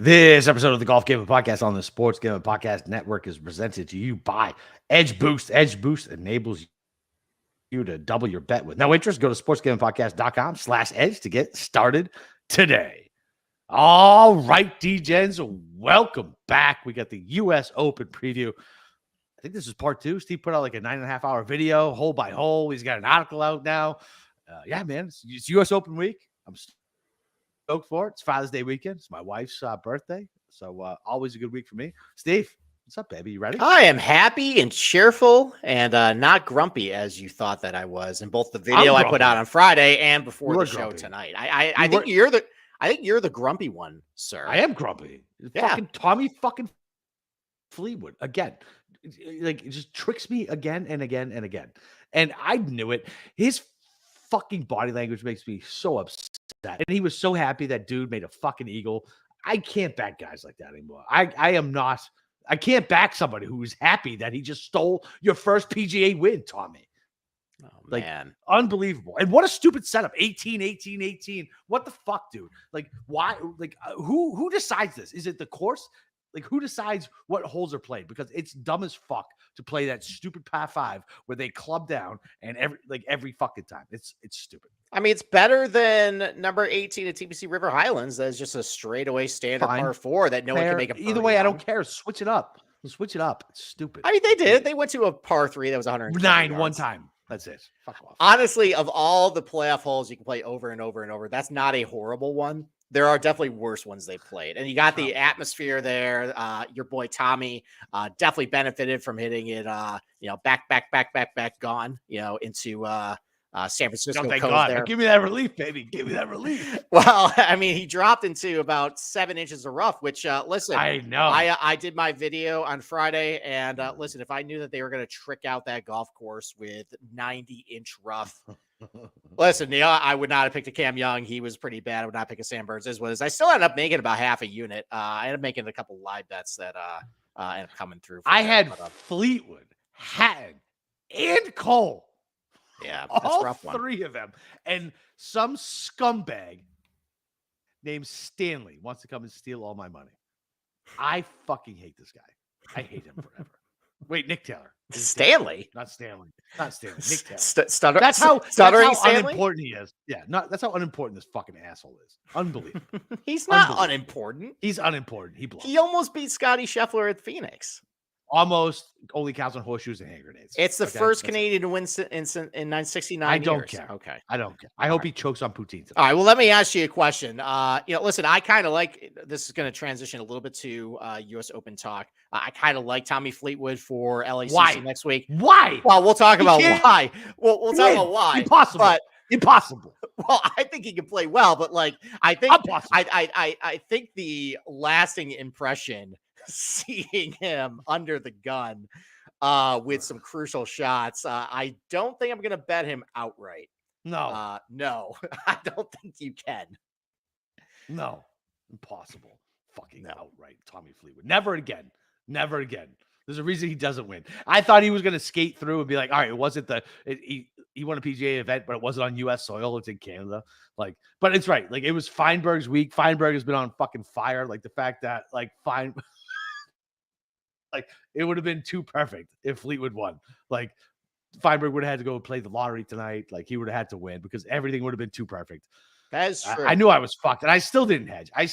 This episode of the Golf Gambling Podcast on the Sports Gambling Podcast Network is presented to you by Edge Boost. Edge Boost enables you to double your bet with no interest. Go to sportsgamblingpodcast.com/edge to get started today. All right, D-Gens, welcome back. We got the U.S. Open preview. I think this is part two. Steve put out like a 9.5-hour video, hole by hole. He's got an article out now. Yeah, man, it's U.S. Open week. I'm stoked for it. It's Father's Day weekend. It's my wife's birthday. So always a good week for me. Steve, what's up, baby? You ready? I am happy and cheerful and not grumpy as you thought that I was in both the video I put out on Friday and before the show tonight. I think you're the grumpy one, sir. I am grumpy. Yeah. Fucking Tommy fucking Fleetwood again. Like, it just tricks me again and again and again. And I knew it. His fucking body language makes me so upset. And he was so happy that dude made a fucking eagle. I can't back guys like that anymore. I can't back somebody who's happy that he just stole your first PGA win, Tommy. Oh, like, man. Unbelievable. And what a stupid setup. 18. What the fuck, dude? Like, why? Like, who decides this? Is it the course? Like, who decides what holes are played? Because it's dumb as fuck to play that stupid par 5 where they club down and every fucking time. It's stupid. I mean, it's better than number 18 at TPC River Highlands. That's just a straightaway standard par 4 that no one can make a either way. I don't care. Switch it up. Switch it up. It's stupid. I mean, they did. They went to a par 3 that was 109 one time. That's it. Fuck off. Honestly, of all the playoff holes you can play over and over and over, that's not a horrible one. There are definitely worse ones they played. And you got the atmosphere there. Your boy Tommy definitely benefited from hitting it, back, gone, into San Francisco. Thank God. There. Give me that relief, baby. Give me that relief. Well, I mean, he dropped into about 7 inches of rough, which, listen, I know. I did my video on Friday, and listen, if I knew that they were going to trick out that golf course with 90-inch rough, listen, I would not have picked a Cam Young. He was pretty bad. I would not pick a Sam Burns. I still ended up making about half a unit. I ended up making a couple live bets that ended up coming through. I had Fleetwood, Hatton, and Cole. Yeah, that's all rough one. 3 of them. And some scumbag named Stanley wants to come and steal all my money. I fucking hate this guy. I hate him forever. Wait, Nick Taylor. Stanley? Not Stanley. Not Stanley. Nick Taylor. That's how unimportant he is. Yeah, that's how unimportant this fucking asshole is. Unbelievable. He's not unimportant. He's unimportant. He almost beat Scotty Scheffler at Phoenix. Almost only counts on horseshoes and hand grenades. It's the first Canadian to win in 969 I don't years. care. Okay. I don't care. I hope he chokes on poutine today. All right. Well, let me ask you a question. Listen, I kind of like this is going to transition a little bit to U.S. Open talk. I kind of like Tommy Fleetwood for LACC next week. Why? Well, we'll talk about why. We'll talk about why. Impossible. But impossible. Well, I think he can play well, but like I think I think the lasting impression seeing him under the gun with some crucial shots. I don't think I'm going to bet him outright. No, no, I don't think you can. No, impossible. Fucking outright, Tommy Fleetwood. Never again. Never again. There's a reason he doesn't win. I thought he was going to skate through and be like, all right, it wasn't he won a PGA event, but it wasn't on U.S. soil. It's in Canada. Like, but it's right. Like, it was Feinberg's week. Feinberg has been on fucking fire. Like, the fact that, like, like, it would have been too perfect if Fleetwood won. Like, Feinberg would have had to go play the lottery tonight. Like, he would have had to win because everything would have been too perfect. That is true. I knew I was fucked, and I still didn't hedge. I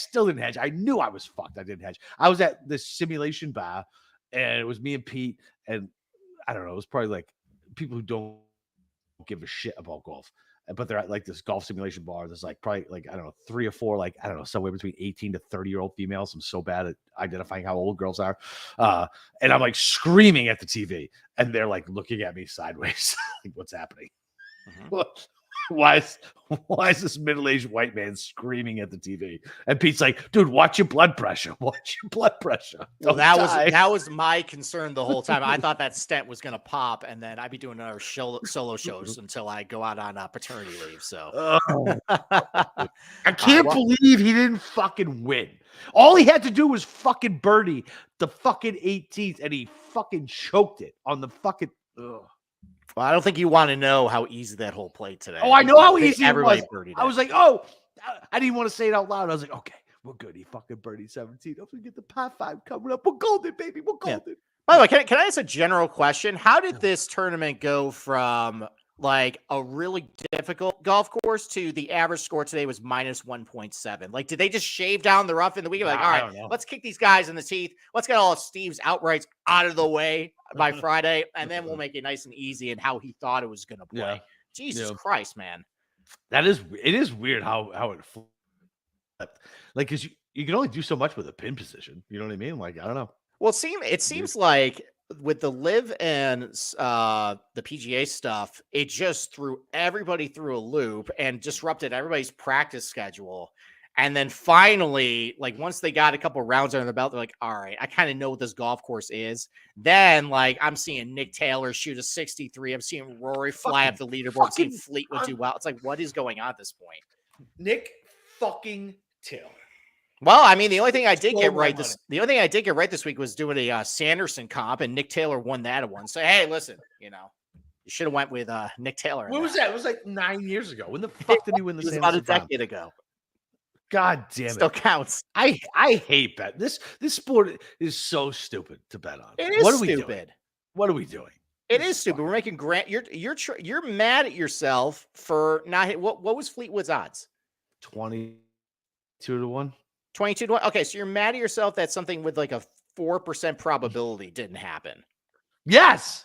knew I was fucked. I didn't hedge. I was at this simulation bar, and it was me and Pete, and I don't know. It was probably like people who don't give a shit about golf. But they're at like this golf simulation bar. There's like probably like, I don't know, 3 or 4, like, I don't know, somewhere between 18 to 30-year-old females. I'm so bad at identifying how old girls are. And I'm like screaming at the TV and they're like looking at me sideways. Like, what's happening? Mm-hmm. Why is this middle-aged white man screaming at the TV? And Pete's like, dude, watch your blood pressure. Watch your blood pressure. Well, that was my concern the whole time. I thought that stent was going to pop, and then I'd be doing another solo shows until I go out on paternity leave. So I can't believe he didn't fucking win. All he had to do was fucking birdie the fucking 18th, and he fucking choked it on the fucking. Ugh. Well, I don't think you want to know how easy that whole played today. Oh, I know how easy it was. Birdied I was like, oh, I didn't want to say it out loud. I was like, okay, We're good. He fucking birdied 17. I'm gonna get the par 5 coming up. We're golden, baby. We're Yeah. golden. By the way, can I ask a general question? How did this tournament go from like a really difficult golf course to the average score today was minus 1.7? Like, did they just shave down the rough in the weekend? Like, all I right, don't know. let's kick these guys in the teeth. Let's get all of Steve's outrights out of the way by Friday, and then we'll make it nice and easy and how he thought it was going to play. Yeah. Jesus Yeah. Christ, man. It is weird how it flipped. Like, because you can only do so much with a pin position. You know what I mean? Like, I don't know. Well, it seems like with the live and the PGA stuff, it just threw everybody through a loop and disrupted everybody's practice schedule. And then finally, like once they got a couple rounds under the belt, they're like, all right, I kind of know what this golf course is. Then, like, I'm seeing Nick Taylor shoot a 63. I'm seeing Rory fly up the leaderboard. I'm seeing Fleetwood do well. It's like, what is going on at this point? Nick fucking Taylor. Well, I mean, the only thing I did get right this week was doing a Sanderson comp, and Nick Taylor won that at one. So, hey, listen, you should have went with Nick Taylor. When was that? It was like 9 years ago. When the fuck did he win the Sanderson about a comp? decade ago. God damn it. Still counts. I hate bet. This sport is so stupid to bet on. It is what are we stupid. doing? What are we doing? It is stupid. We're making you're mad at yourself for not what was Fleetwood's odds? 22 to 1. 22 to 1. Okay, so you're mad at yourself that something with like a 4% probability didn't happen. Yes,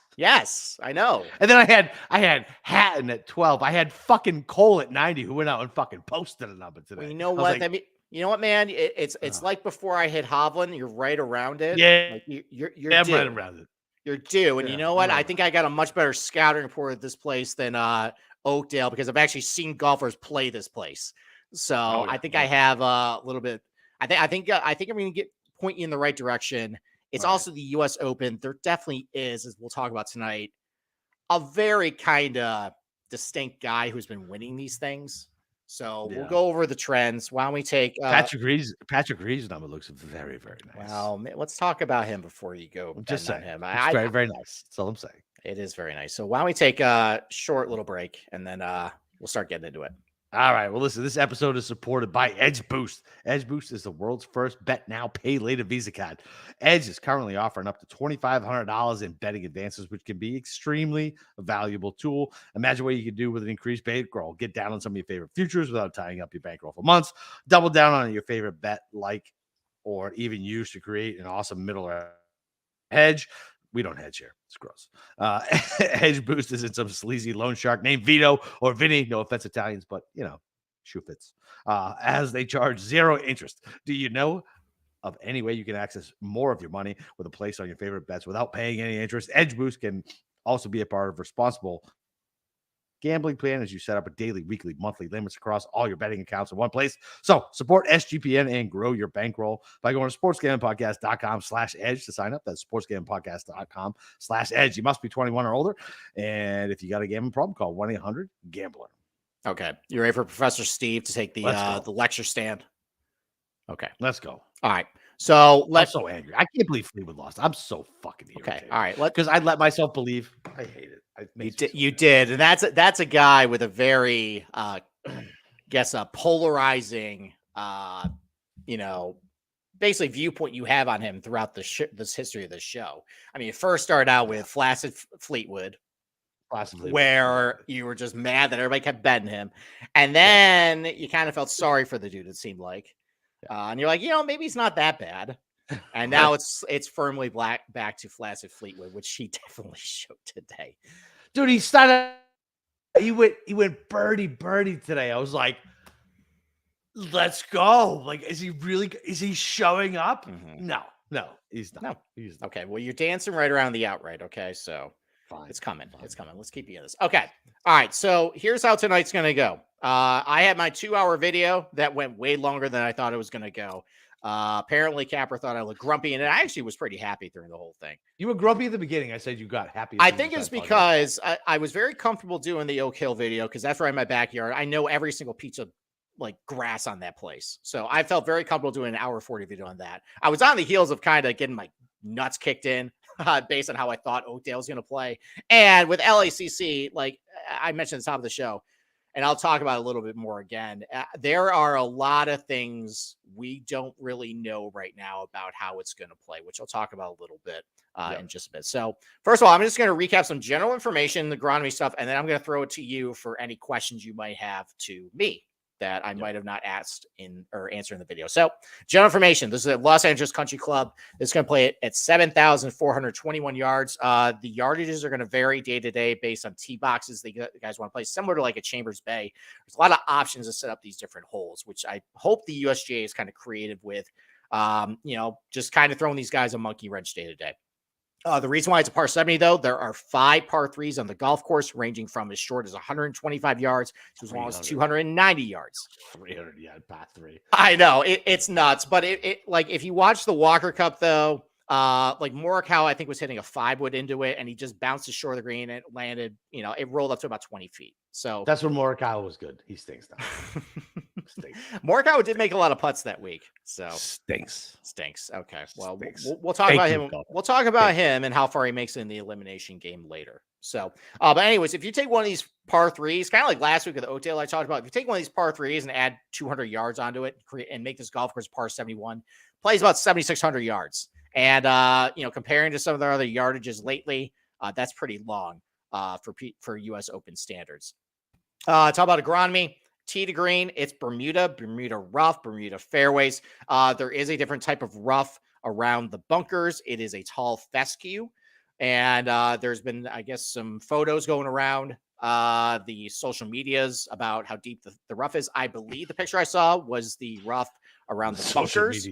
I know. And then I had Hatton at 12. I had fucking Cole at 90 who went out and fucking posted a number today. Well, you know what? Like, you know what, man? It's like before I hit Hovland. You're right around it. Yeah, like you're right around it. You're due. And Yeah, you know what? right. I think I got a much better scouting report at this place than Oakdale because I've actually seen golfers play this place. So I think I have a little bit. I think I'm going to point you in the right direction. It's also the U.S. Open. There definitely is, as we'll talk about tonight, a very kind of distinct guy who's been winning these things. So we'll go over the trends. Why don't we take Patrick Reed's number looks very, very nice. Well, let's talk about him before you go. I'm just saying him. It's very, very nice. That's all I'm saying. It is very nice. So why don't we take a short little break and then we'll start getting into it. All right. Well, listen, this episode is supported by Edge Boost. Edge Boost is the world's first bet now, pay later Visa card. Edge is currently offering up to $2,500 in betting advances, which can be extremely valuable tool. Imagine what you can do with an increased bankroll. Get down on some of your favorite futures without tying up your bankroll for months. Double down on your favorite bet, or even use to create an awesome middle hedge. We don't hedge here. It's gross. Hedge Boost isn't some sleazy loan shark named Vito or Vinny. No offense, Italians, but, shoe fits. As they charge zero interest. Do you know of any way you can access more of your money with a place on your favorite bets without paying any interest? Edge Boost can also be a part of responsible gambling plan as you set up a daily, weekly, monthly limits across all your betting accounts in one place. So support SGPN and grow your bankroll by going to sportsgamblingpodcast.com/edge to sign up. That's sportsgamblingpodcast.com/edge. You must be 21 or older. And if you got a gambling problem, call 1-800-GAMBLER. Okay. You ready for Professor Steve to take the lecture stand? Okay. Let's go. All right. So I'm so angry. I can't believe Fleetwood lost. I'm so fucking irritated. Okay. All right. Because I let myself believe. I hate it. You did. And that's a guy with a very, polarizing, basically viewpoint you have on him throughout this history of the show. I mean, it first started out with Flaccid Fleetwood, where you were just mad that everybody kept betting him. And then you kind of felt sorry for the dude, it seemed like. And you're like, maybe he's not that bad. And now it's firmly back to Flaccid Fleetwood, which he definitely showed today. Dude, he went birdie today. I was like, let's go. Like, is he showing up? Mm-hmm. No, he's not. He's not. Okay, well, you're dancing right around the outright. Okay, so fine. It's coming. It's coming. Let's keep you in this. Okay. All right. So here's how tonight's going to go. I had my 2-hour video that went way longer than I thought it was going to go. Apparently Capper thought I looked grumpy, and I actually was pretty happy during the whole thing. You were grumpy at the beginning. I said you got happy. I think it's because I was very comfortable doing the Oak Hill video because that's right in my backyard. I know every single piece of grass on that place. So I felt very comfortable doing an hour 40 video on that. I was on the heels of kind of getting my nuts kicked in based on how I thought Oakdale was going to play. And with LACC, like I mentioned at the top of the show, and I'll talk about it a little bit more again. There are a lot of things we don't really know right now about how it's going to play, which I'll talk about a little bit in just a bit. So first of all, I'm just going to recap some general information, the agronomy stuff, and then I'm going to throw it to you for any questions you might have to me that I might have not asked in or answered in the video. So general information, this is at Los Angeles Country Club. It's going to play it at 7,421 yards. The yardages are going to vary day to day based on tee boxes the guys want to play, similar to like a Chambers Bay. There's a lot of options to set up these different holes, which I hope the USGA is kind of creative with, just kind of throwing these guys a monkey wrench day to day. The reason why it's a par 70, though, there are 5 par 3s on the golf course, ranging from as short as 125 yards to as long as 290 yards. 300 yard par 3. I know it's nuts, but it like if you watch the Walker Cup, though, like Morikawa, I think was hitting a 5-wood into it, and he just bounced the shore of the green and it landed. It rolled up to about 20 feet. So that's when Morikawa was good. He stinks now. Morikawa did make a lot of putts that week. So stinks. Okay. Well, we'll talk about him. We'll talk about him and how far he makes it in the elimination game later. So, but anyways, if you take one of these par 3s, kind of like last week with the Oakdale I talked about, if you take one of these par 3s and add 200 yards onto it and make this golf course par 71, plays about 7,600 yards. And, comparing to some of the other yardages lately, that's pretty long for U.S. Open standards. Talk about agronomy. Tee to green, it's Bermuda rough, Bermuda fairways. There is a different type of rough around the bunkers. It is a tall fescue. And there's been, I guess, some photos going around the social medias about how deep the rough is. I believe the picture I saw was the rough around the bunkers.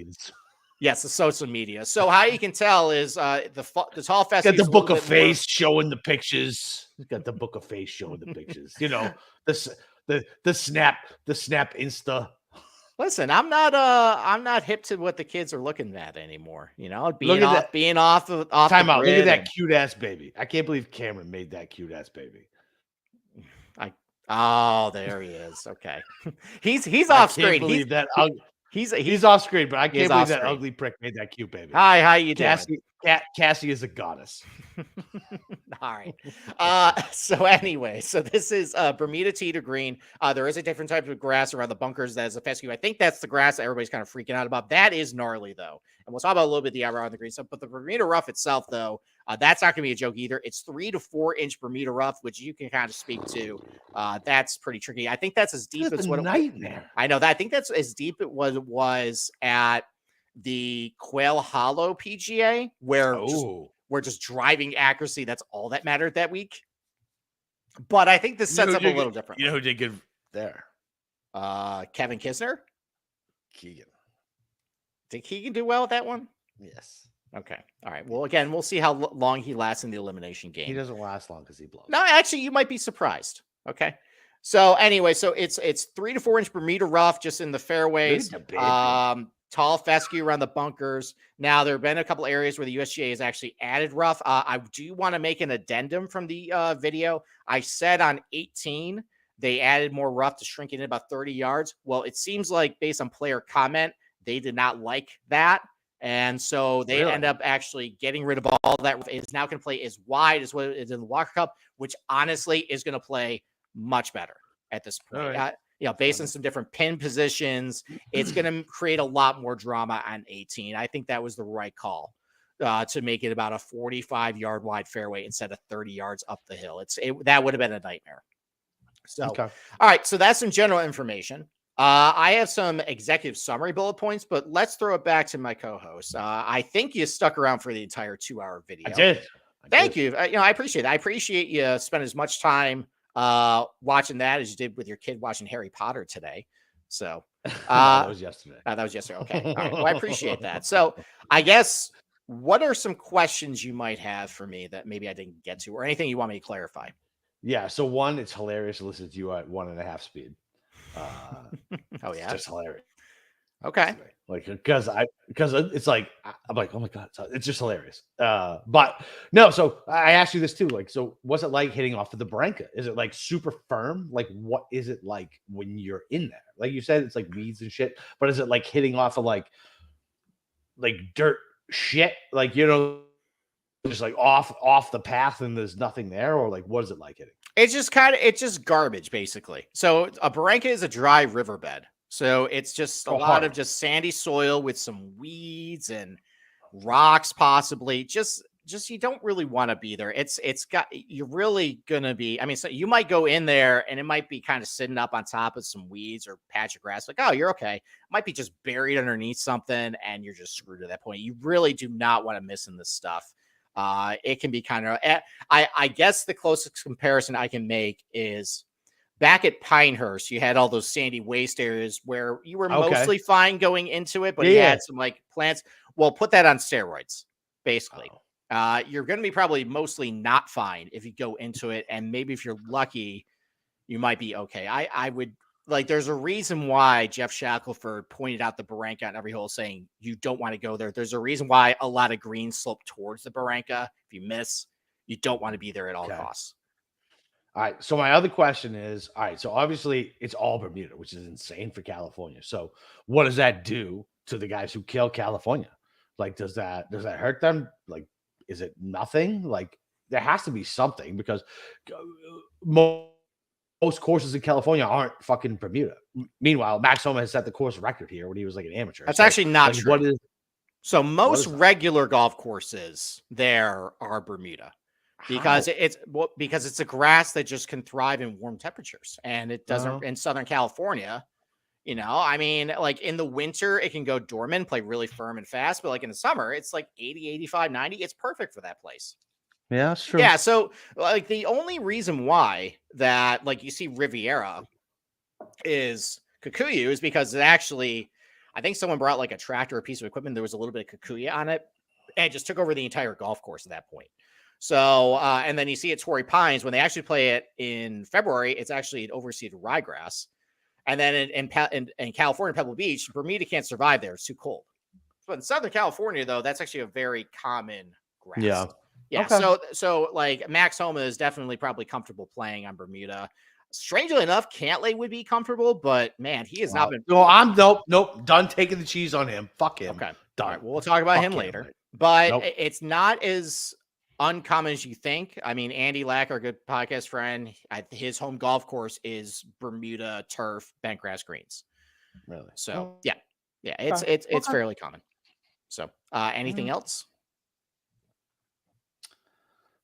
Yes, the social media. So how you can tell is the tall fescue. Got the book of face showing the pictures. Got the book of face showing the pictures. The snap Insta. Listen, I'm not hip to what the kids are looking at anymore. Being off Time out. Look at that cute ass baby. I can't believe Cameron made that cute ass baby. There he is. Okay, he's off screen. He's off screen, but I can't believe that ugly prick made that cute baby. Hi, how you doing? Cassie is a goddess. All right. So anyway, this is Bermuda tee to green. There is a different type of grass around the bunkers that is a fescue. I think that's the grass that everybody's kind of freaking out about. That is gnarly, though. And we'll talk about a little bit the around the green stuff. But the Bermuda rough itself, though, that's not going to be a joke either. It's 3 to 4 inch Bermuda rough, which you can kind of speak to. That's pretty tricky. I think that's as deep as what nightmare. I know that. I think that's as deep it was at the Quail Hollow PGA, where just driving accuracy, that's all that mattered that week. But I think this sets up a little different. You know who did good there? Kevin Kisner? Keegan. Think he can do well with that one? Yes. Okay. All right. Well, again, we'll see how long he lasts in the elimination game. He doesn't last long because he blows. No, actually, you might be surprised. Okay. So anyway, it's 3 to 4 inch Bermuda rough just in the fairways. Tall fescue around the bunkers. Now, there have been a couple areas where the USGA has actually added rough. I do want to make an addendum from the video. I said on 18, they added more rough to shrink it in about 30 yards. Well, it seems like based on player comment, they did not like that. And so they end up actually getting rid of all that. It's now going to play as wide as what it is in the Walker Cup, which honestly is going to play much better at this point. Based on some different pin positions, it's going to create a lot more drama on 18. I think that was the right call to make it about a 45-yard wide fairway instead of 30 yards up the hill. That would have been a nightmare. So, All right. So that's some general information. I have some executive summary bullet points, but let's throw it back to my co-host. I think you stuck around for the entire 2-hour video. I did. Thank you. I appreciate it. I appreciate you spend as much time watching that as you did with your kid watching Harry Potter today. So that was yesterday. That was yesterday. Okay. All right. Well, I appreciate that. So I guess what are some questions you might have for me that maybe I didn't get to, or anything you want me to clarify? Yeah. So one, it's hilarious to listen to you at 1.5 speed. Oh yeah, it's just hilarious. Okay. Like, because it's like, I'm like, oh my God, it's just hilarious. But no, so I asked you this too. Like, so what's it like hitting off of the Branca? Is it like super firm? Like, what is it like when you're in there? Like you said, it's like weeds and shit, but is it like hitting off of like dirt shit? Like, just like off the path and there's nothing there, or like, what is it like hitting? It's just garbage, basically. So a barranca is a dry riverbed. So it's just a lot hard. of just sandy soil with some weeds and rocks, possibly. Just you don't really want to be there. You're really gonna be. I mean, so you might go in there and it might be kind of sitting up on top of some weeds or patch of grass. Like, oh, you're okay. It might be just buried underneath something, and you're just screwed at that point. You really do not want to miss in this stuff. It can be kind of. I guess the closest comparison I can make is back at Pinehurst. You had all those sandy waste areas where you were mostly fine going into it, but you had some like plants. Well, put that on steroids, basically. You're going to be probably mostly not fine if you go into it. And maybe if you're lucky, you might be okay. I would like, there's a reason why Jeff Shackelford pointed out the barranca on every hole saying you don't want to go there. There's a reason why a lot of greens slope towards the barranca. If you miss, you don't want to be there at all costs. All right. So my other question is, all right, so obviously it's all Bermuda, which is insane for California. So what does that do to the guys who kill California? Like, does that hurt them? Like, is it nothing? Like, there has to be something because most courses in California aren't fucking Bermuda. Meanwhile, Max Homa has set the course record here when he was like an amateur. That's actually not true. So most regular golf courses there are Bermuda because it's a grass that just can thrive in warm temperatures, and it doesn't in Southern California. You know, I mean, like in the winter, it can go dormant, play really firm and fast. But like in the summer, it's like 80, 85, 90. It's perfect for that place. Yeah, that's true. Yeah. So like the only reason why that like you see Riviera is Kikuyu is because it actually, I think someone brought like a tractor or a piece of equipment. There was a little bit of Kikuyu on it and it just took over the entire golf course at that point. So, and then you see at Torrey Pines, when they actually play it in February, it's actually an overseeded ryegrass. And then in California, Pebble Beach, Bermuda can't survive there. It's too cold. But in Southern California, though, that's actually a very common grass. Yeah. Yeah. Okay. So like Max Homa is definitely probably comfortable playing on Bermuda. Strangely enough, Cantlay would be comfortable, but man, he has not been. No, I'm nope. Done taking the cheese on him. Fuck him. Okay. Done. All right, we'll talk about him later. But it's not as uncommon as you think. I mean, Andy Lack, our good podcast friend, his home golf course is Bermuda turf bentgrass greens. Really? So yeah, it's fairly common. So anything else?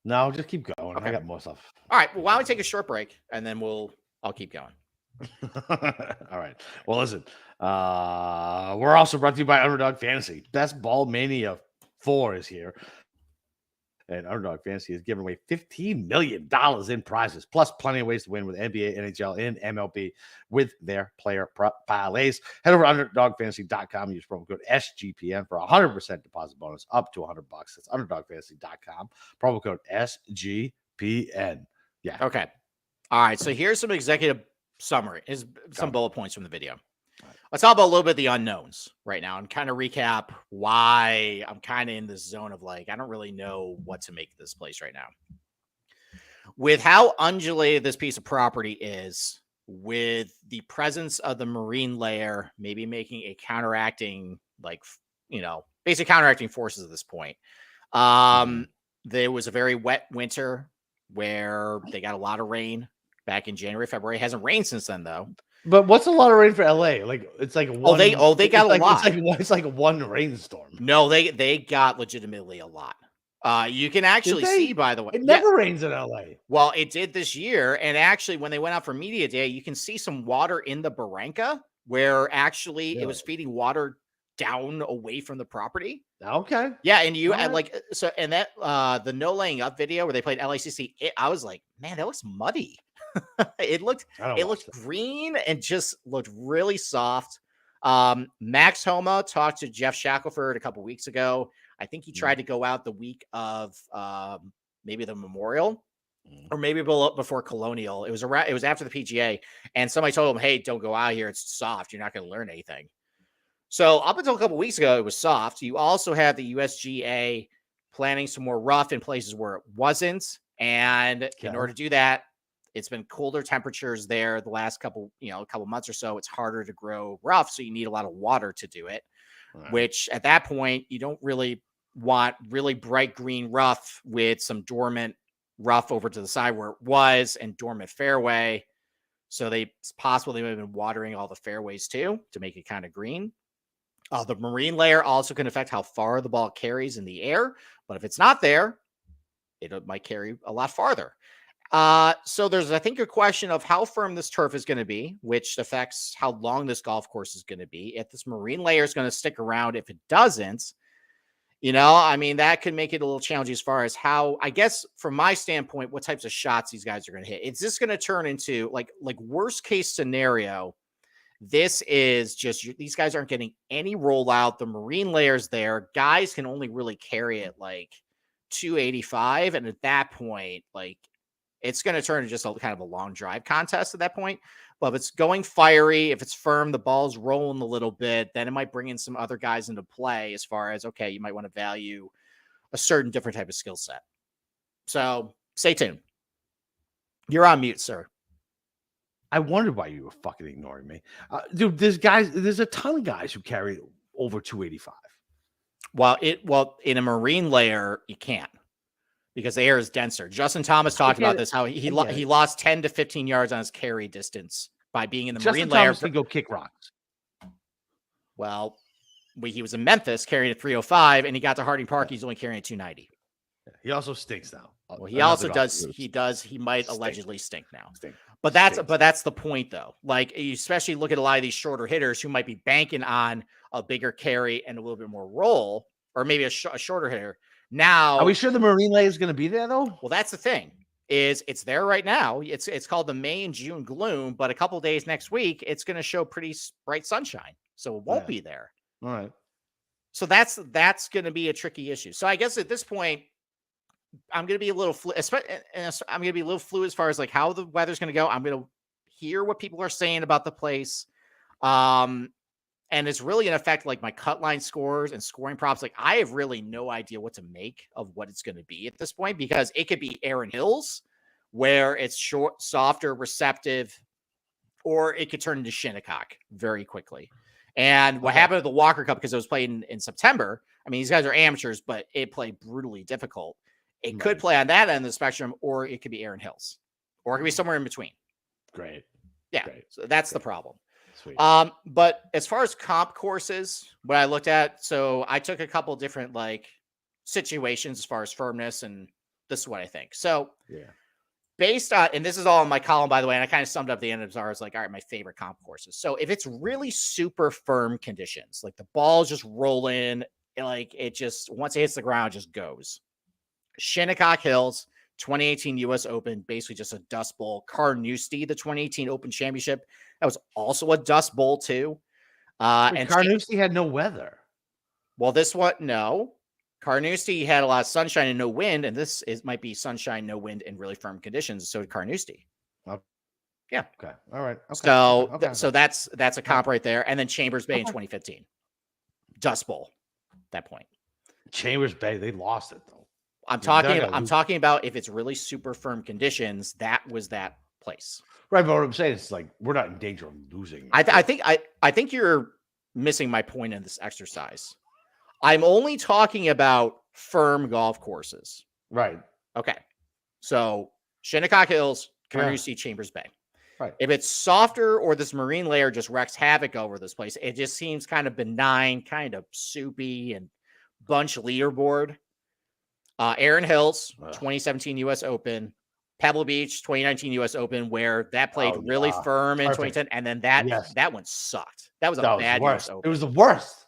No, just keep going. Okay. I got more stuff. All right. Well, why don't we take a short break and then I'll keep going. All right. Well, listen, we're also brought to you by Underdog Fantasy. Best Ball Mania 4 is here. And Underdog Fantasy is giving away $15 million in prizes, plus plenty of ways to win with NBA, NHL, and MLB with their player parlays. Head over to UnderdogFantasy.com and use promo code SGPN for a 100% deposit bonus up to $100. That's UnderdogFantasy.com. Promo code SGPN. Yeah. Okay. All right. So here's some executive summary. Is some bullet points from the video. Let's talk about a little bit of the unknowns right now and kind of recap why I'm kind of in this zone of like, I don't really know what to make of this place right now. With how undulated this piece of property is, with the presence of the marine layer, maybe making a counteracting, like, you know, basic counteracting forces at this point. There was a very wet winter where they got a lot of rain back in January, February. It hasn't rained since then, though. But what's a lot of rain for LA? Like it's like one. They got a lot. It's like one rainstorm. No, they got legitimately a lot. You can actually see, by the way, it never rains in LA. Well, it did this year, and actually, when they went out for media day, you can see some water in the barranca where actually it was feeding water down away from the property. Okay. Yeah, and you like so, and that the no laying up video where they played LACC, I was like, man, that looks muddy. It looked green and just looked really soft. Max Homa talked to Jeff Shackelford a couple weeks ago. I think he tried to go out the week of maybe the Memorial or maybe before Colonial. It was after the PGA, and somebody told him, "Hey, don't go out here. It's soft. You're not going to learn anything." So up until a couple weeks ago, it was soft. You also have the USGA planning some more rough in places where it wasn't, and in order to do that, it's been colder temperatures there the last couple months or so. It's harder to grow rough, so you need a lot of water to do it, which at that point, you don't really want really bright green rough with some dormant rough over to the side where it was and dormant fairway. So it's possible they might have been watering all the fairways too to make it kind of green. The marine layer also can affect how far the ball carries in the air, but if it's not there, it might carry a lot farther. So there's, I think, a question of how firm this turf is going to be, which affects how long this golf course is going to be. If this marine layer is going to stick around, if it doesn't, I mean, that could make it a little challenging as far as how, I guess, from my standpoint, what types of shots these guys are going to hit. Is this going to turn into like worst case scenario? This is just, these guys aren't getting any rollout. The marine layer's there. Guys can only really carry it like 285. And at that point, like, it's going to turn into just a kind of a long drive contest at that point. But if it's going fiery, if it's firm, the ball's rolling a little bit, then it might bring in some other guys into play as far as, okay, you might want to value a certain different type of skill set. So stay tuned. You're on mute, sir. I wondered why you were fucking ignoring me. Dude, there's a ton of guys who carry over 285. Well, in a marine layer, you can't, because the air is denser. Justin Thomas talked about this, how he lost 10 to 15 yards on his carry distance by being in the marine layer. Justin Thomas can go kick rocks. Well, he was in Memphis carrying a 305, and he got to Harding Park. He's only carrying a 290. He also stinks now. Well, he also does. He might allegedly stink now. But that's the point, though. Like, you especially look at a lot of these shorter hitters who might be banking on a bigger carry and a little bit more roll, or maybe a shorter hitter. Now, are we sure the marine layer is going to be there though? Well, that's the thing. Is it's there right now. It's called the May and June gloom, but a couple days next week, it's going to show pretty bright sunshine, so it won't be there. All right. So that's going to be a tricky issue. So I guess at this point, I'm going to be a little fluid as far as like how the weather's going to go. I'm going to hear what people are saying about the place. And it's really going to affect like my cut line scores and scoring props. Like, I have really no idea what to make of what it's going to be at this point, because it could be Aaron Hills where it's short, softer, receptive, or it could turn into Shinnecock very quickly. And what happened at the Walker Cup, because it was played in September. I mean, these guys are amateurs, but it played brutally difficult. It could play on that end of the spectrum, or it could be Aaron Hills, or it could be somewhere in between. Great. Yeah. Great. So that's the problem. Sweet. But as far as comp courses, what I looked at, so I took a couple different like situations as far as firmness, and this is what I think. So based on, and this is all in my column, by the way, and I kind of summed up the end of it. I was like, all right, my favorite comp courses. So if it's really super firm conditions, like the ball's just rolling, like it just, once it hits the ground, it just goes. Shinnecock Hills, 2018 U.S. Open, basically just a dust bowl. Carnoustie, the 2018 Open Championship, that was also a dust bowl too. And Carnoustie had no weather. Well, this one, no. Carnoustie had a lot of sunshine and no wind, and might be sunshine, no wind, and really firm conditions. So did Carnoustie. Okay. Yeah. Okay. All right. Okay. So that's a comp right there. And then Chambers Bay in 2015, dust bowl. At that point, Chambers Bay, they lost it though. I'm talking about if it's really super firm conditions, that was that place. Right, but what I'm saying is like we're not in danger of losing. I think you're missing my point in this exercise. I'm only talking about firm golf courses. Right. Okay. So Shinnecock Hills, Carnoustie, Chambers Bay. Right. If it's softer or this marine layer just wreaks havoc over this place, it just seems kind of benign, kind of soupy and bunch leaderboard. Aaron Hills, 2017 U.S. Open, Pebble Beach, 2019 U.S. Open, where that played really firm in 2010, and then that one sucked. That was a bad U.S. Open. It was the worst.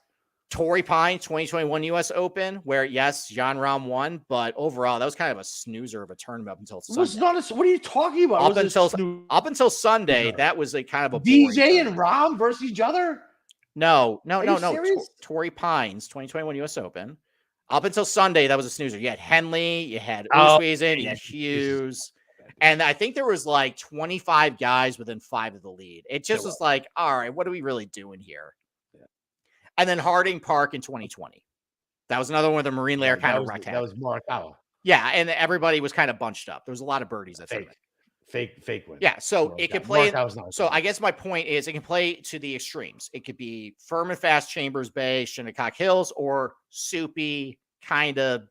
Torrey Pines, 2021 U.S. Open, where yes, Jon Rahm won, but overall that was kind of a snoozer of a tournament up until Sunday. It was not. What are you talking about? Up until Sunday, that was a kind of a DJ and Rahm versus each other. No. Torrey Pines, 2021 U.S. Open. Up until Sunday, that was a snoozer. You had Henley, you had Oosthuizen, you had Hughes, and I think there was like 25 guys within 5 of the lead. It just was like, all right, what are we really doing here? Yeah. And then Harding Park in 2020. That was another one of the marine layer kind of wrecked. That was Morikawa. Yeah, and everybody was kind of bunched up. There was a lot of birdies. I think. Fake win. Yeah, so it could play. So I guess my point is it can play to the extremes. It could be firm and fast Chambers Bay, Shinnecock Hills, or soupy, kind of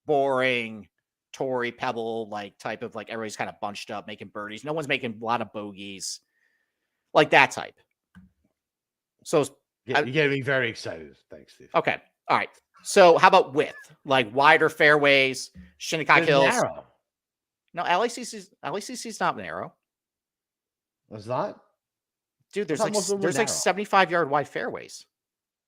boring, Torrey Pebble like type of like everybody's kind of bunched up making birdies. No one's making a lot of bogeys. like that type. So You're getting me very excited. Thanks, Steve. okay, all right. So how about width? Like wider fairways, Shinnecock They're Hills. narrow. No, LACC's not narrow. It's not? Dude, I thought most of them were there's like narrow. 75-yard wide fairways.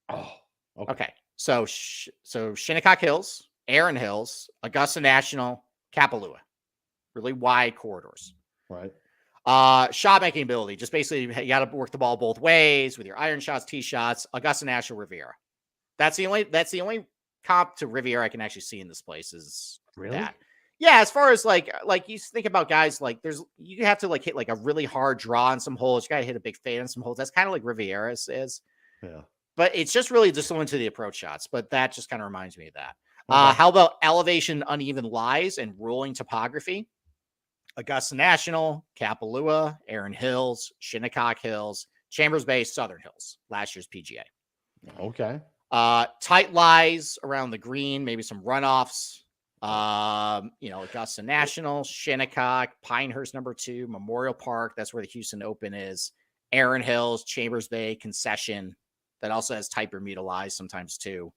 Oh, Okay. So Shinnecock Hills, Erin Hills, Augusta National, Kapalua. Really wide corridors. Right. Shot making ability. Just basically you got to work the ball both ways with your iron shots, tee shots, Augusta National, Riviera. That's the only comp to Riviera I can actually see in this place is Really? that. Yeah, as far as like you think about guys like you have to like hit like a really hard draw on some holes. You got to hit a big fade on some holes. That's kind of like Riviera is. Yeah. But it's just really dissimilar to the approach shots. But that just kind of reminds me of that. Okay. How about elevation, uneven lies, and rolling topography? Augusta National, Kapalua, Erin Hills, Shinnecock Hills, Chambers Bay, Southern Hills, last year's PGA. Okay. Tight lies around the green, maybe some runoffs. Augusta National, Shinnecock, Pinehurst #2, Memorial Park. That's where the Houston Open is. Erin Hills, Chambers Bay, Concession. That also has tight Bermuda lies sometimes too.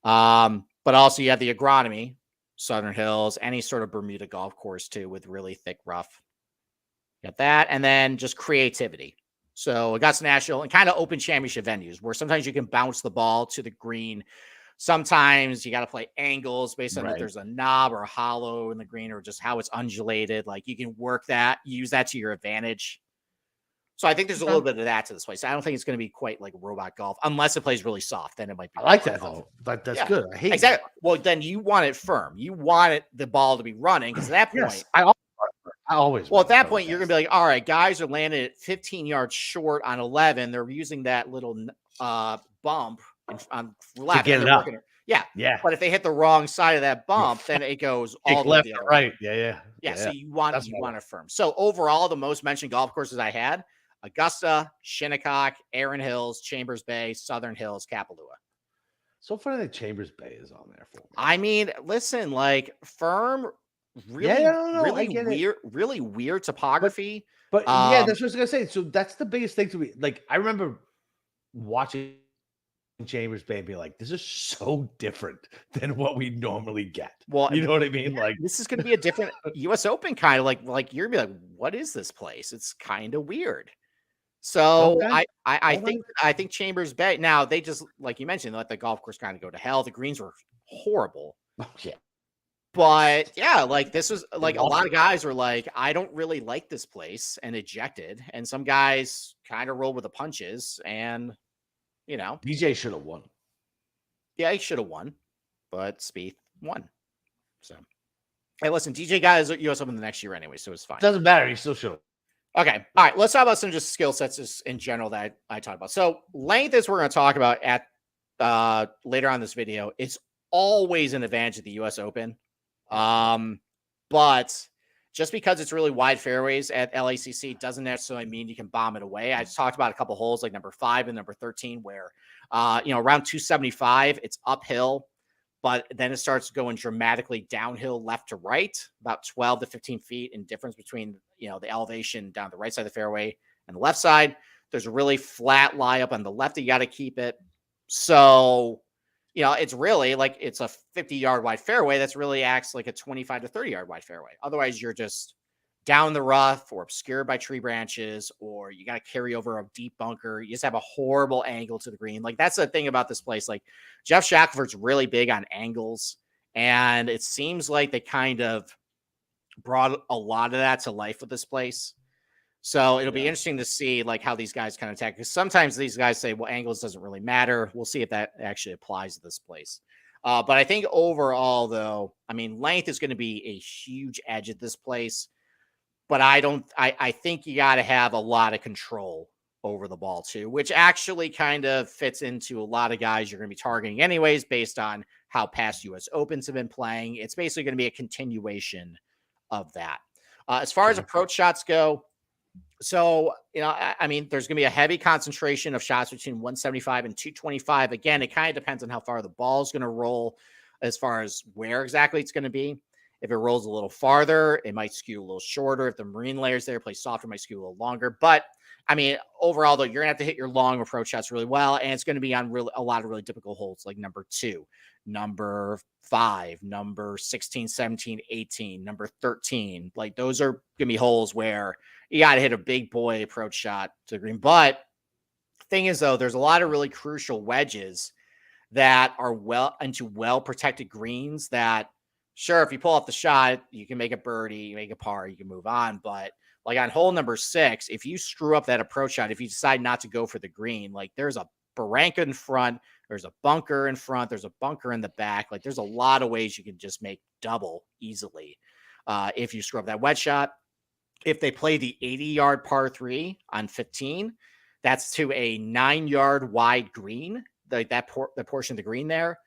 But also you have the agronomy, Southern Hills, any sort of Bermuda golf course too, with really thick rough. Got that. And then just creativity. So Augusta National and kind of open championship venues where sometimes you can bounce the ball to the green. Sometimes you got to play angles based on if there's a knob or a hollow in the green or just how it's undulated. Like you can work that, use that to your advantage. So I think there's a little bit of that to this place. I don't think it's going to be quite like robot golf unless it plays really soft. Then it might be. I like that though. That's good. I hate exactly. That. Well, then you want it firm. You want the ball to be running because at that point, yes, I always. Well, at that point, you're going to be like, all right, guys are landing at 15 yards short on 11. They're using that little bump on left to get it up. Yeah. But if they hit the wrong side of that bump, then it goes all the left way the other right. way. Yeah. So you want it firm. So overall, the most mentioned golf courses I had: Augusta, Shinnecock, Erin Hills, Chambers Bay, Southern Hills, Kapalua. So funny that Chambers Bay is on there for me. I mean, listen, like firm, really weird topography. But yeah, that's what I was gonna say. So that's the biggest thing to me. Like I remember watching Chambers Bay and be like, this is so different than what we normally get. Well, you know what I mean? Like this is gonna be a different US Open kind of like you're gonna be like, what is this place? It's kind of weird. So I think Chambers Bay. Now they just like you mentioned, let the golf course kind of go to hell. The greens were horrible. Yeah. But yeah, like this was like a lot of guys were like, I don't really like this place and ejected. And some guys kind of rolled with the punches and DJ should have won. Yeah, he should have won, but Spieth won. So hey, listen, DJ got his US Open the next year anyway, so it's fine. Doesn't matter, he still should have. Okay. All right. Let's talk about some just skill sets just in general that I talked about. So length is we're going to talk about at later on this video. It's always an advantage at the US Open. But just because it's really wide fairways at LACC doesn't necessarily mean you can bomb it away. I just talked about a couple holes like number 5 and number 13 where, around 275, it's uphill, but then it starts going dramatically downhill left to right, about 12 to 15 feet in difference between, the elevation down the right side of the fairway and the left side. There's a really flat lie up on the left. You got to keep it. So, it's really like it's a 50-yard wide fairway. That's really acts like a 25 to 30-yard wide fairway. Otherwise, you're just down the rough or obscured by tree branches, or you got to carry over a deep bunker. You just have a horrible angle to the green. Like that's the thing about this place. Like Jeff Shackelford's really big on angles, and it seems like they kind of brought a lot of that to life with this place. So it'll be interesting to see like how these guys kind of attack. Because sometimes these guys say, well, angles doesn't really matter. We'll see if that actually applies to this place. But I think overall, though, I mean, length is going to be a huge edge at this place. But I think you got to have a lot of control over the ball too, which actually kind of fits into a lot of guys you're going to be targeting anyways, based on how past US Opens have been playing. It's basically going to be a continuation of that. As far as approach shots go, so, I mean, there's going to be a heavy concentration of shots between 175 and 225. Again, it kind of depends on how far the ball is going to roll as far as where exactly it's going to be. If it rolls a little farther, it might skew a little shorter. If the marine layers there play softer, it might skew a little longer. But I mean, overall, though, you're going to have to hit your long approach shots really well, and it's going to be on a lot of really difficult holes, like number 2, number 5, number 16, 17, 18, number 13. Like, those are going to be holes where you got to hit a big boy approach shot to the green. But the thing is, though, there's a lot of really crucial wedges that are well-protected greens that, sure, if you pull off the shot, you can make a birdie, you make a par, you can move on. But like on hole number 6, if you screw up that approach shot, if you decide not to go for the green, like there's a barranca in front, there's a bunker in front, there's a bunker in the back. Like there's a lot of ways you can just make double easily if you screw up that wedge shot. If they play the 80-yard par 3 on 15, that's to a 9-yard wide green, like that portion of the green there.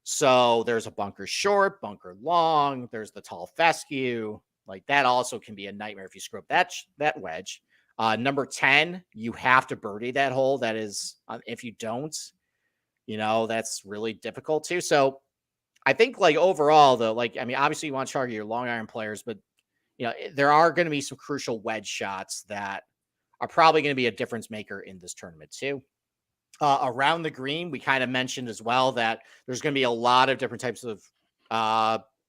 So there's a bunker short, bunker long, there's the tall fescue. Like that also can be a nightmare if you screw up that wedge. Number 10, you have to birdie that hole. That is, if you don't, that's really difficult too. So I think like overall though, like, I mean, obviously you want to target your long iron players, but there are going to be some crucial wedge shots that are probably going to be a difference maker in this tournament too. Around the green, we kind of mentioned as well that there's going to be a lot of different types of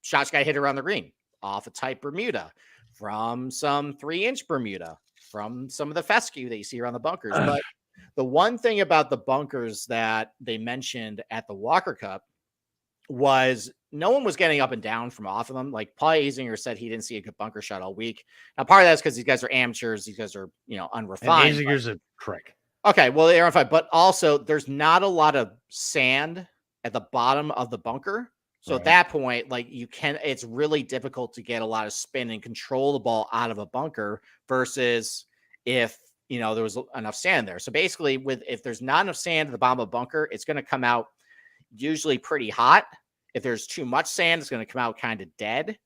shots got hit around the green, off a tight Bermuda, from some 3-inch Bermuda, from some of the fescue that you see around the bunkers. But the one thing about the bunkers that they mentioned at the Walker Cup was no one was getting up and down from off of them. Like Paul Azinger said he didn't see a good bunker shot all week. Now, part of that's because these guys are amateurs. These guys are, unrefined. And Azinger's a prick. Okay, well, they're unrefined, but also there's not a lot of sand at the bottom of the bunker. So at that point, like it's really difficult to get a lot of spin and control the ball out of a bunker versus if, there was enough sand there. So basically if there's not enough sand at the bottom of a bunker, it's going to come out usually pretty hot. If there's too much sand, it's going to come out kind of dead.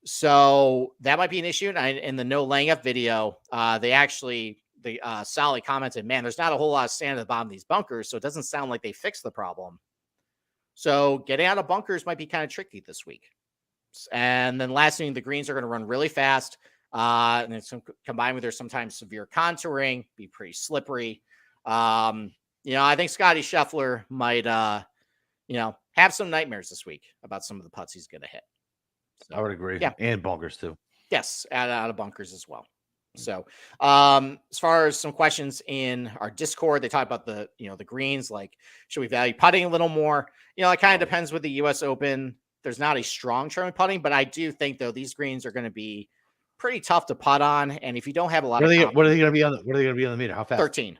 So that might be an issue. And in the no laying up video, Sally commented, man, there's not a whole lot of sand at the bottom of these bunkers. So it doesn't sound like they fixed the problem. So getting out of bunkers might be kind of tricky this week. And then last thing, the greens are going to run really fast. And it's combined with their sometimes severe contouring, be pretty slippery. I think Scotty Scheffler might, have some nightmares this week about some of the putts he's going to hit. So, I would agree. Yeah. And bunkers too. Yes. Out of bunkers as well. So, as far as some questions in our Discord, they talk about the greens, like, should we value putting a little more? It kind of depends with the US Open. There's not a strong trend with putting, but I do think though, these greens are going to be pretty tough to putt on. And if you don't have a lot what are they going to be on the meter? How fast? 13,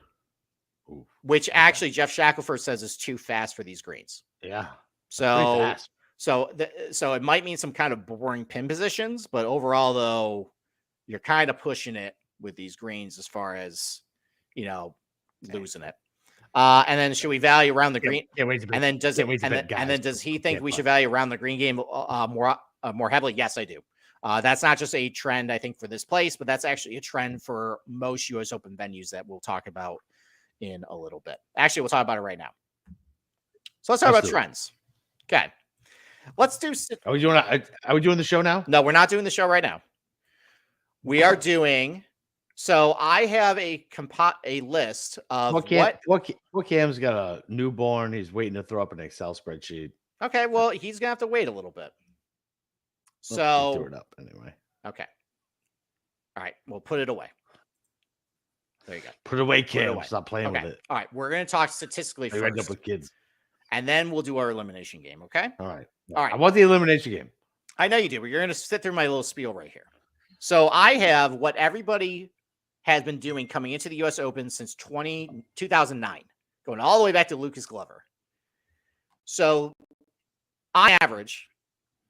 which actually Jeff Shackelford says is too fast for these greens. Yeah. So it might mean some kind of boring pin positions, but overall though, you're kind of pushing it with these greens as far as, losing it. And then should we value around the green? And then does he think we should value around the green game more heavily? Yes, I do. That's not just a trend, I think, for this place, but that's actually a trend for most US Open venues that we'll talk about in a little bit. Actually, we'll talk about it right now. So let's talk about trends. Okay. Let's do. Are we doing the show now? No, we're not doing the show right now. We are doing. So I have a list of what Cam's got a newborn. He's waiting to throw up an Excel spreadsheet. Okay, well, he's gonna have to wait a little bit. So throw it up anyway. Okay. All right, we'll put it away. There you go. Put it away, Cam. Stop playing with it. All right, we're gonna talk statistically first. End up with kids. And then we'll do our elimination game. Okay. All right. I want the elimination game. I know you do, but you're gonna sit through my little spiel right here. So I have what everybody has been doing coming into the U.S. Open since 2009, going all the way back to Lucas Glover. So on average,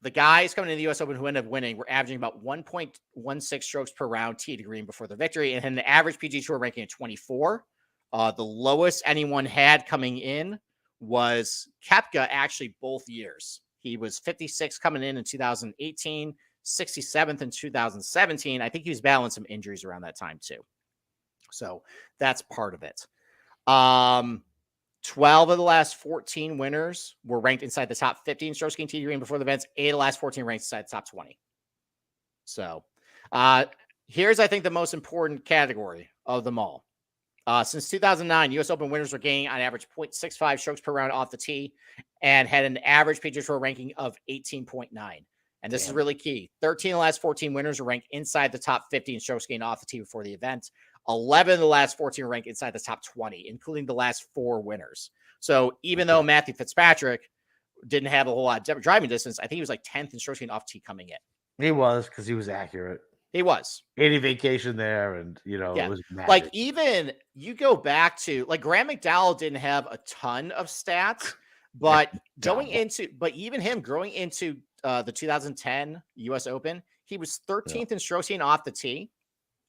the guys coming into the U.S. Open who ended up winning were averaging about 1.16 strokes per round tee to green before the victory, and the average PGA Tour ranking at 24. The lowest anyone had coming in was Koepka, actually both years. He was 56 coming in 2018, 67th in 2017. I think he was battling some injuries around that time too. So that's part of it. 12 of the last 14 winners were ranked inside the top 15 strokes gained tee to green before the events. 8 of the last 14 ranked inside the top 20. So here's, I think, the most important category of them all. Since 2009, U.S. Open winners were gaining on average 0.65 strokes per round off the tee and had an average PGA Tour ranking of 18.9. And this is really key. 13 of the last 14 winners are ranked inside the top 50 in strokes gained off the tee before the event. 11 of the last 14 are ranked inside the top 20, including the last 4 winners. So even though Matthew Fitzpatrick didn't have a whole lot of driving distance, I think he was like 10th in strokes gained off tee coming in. He was, because he was accurate. He was. Any vacation there, and it was magic. Like, even you go back to like Graham McDowell didn't have a ton of stats, but even him growing into the 2010 US Open, he was 13th in strokes gained off the tee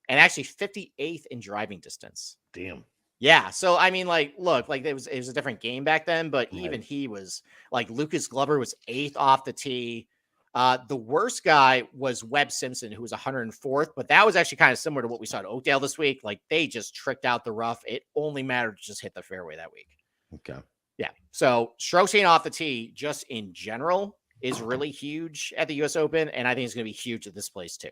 and actually 58th in driving distance. Damn. Yeah. So, I mean, like, look, like it was a different game back then, but even he was like Lucas Glover was 8th off the tee. The worst guy was Webb Simpson, who was 104th, but that was actually kind of similar to what we saw at Oakdale this week. Like, they just tricked out the rough. It only mattered to just hit the fairway that week. Okay. Yeah. So strokes gained off the tee, just in general, is really huge at the U.S. Open, and I think it's going to be huge at this place too.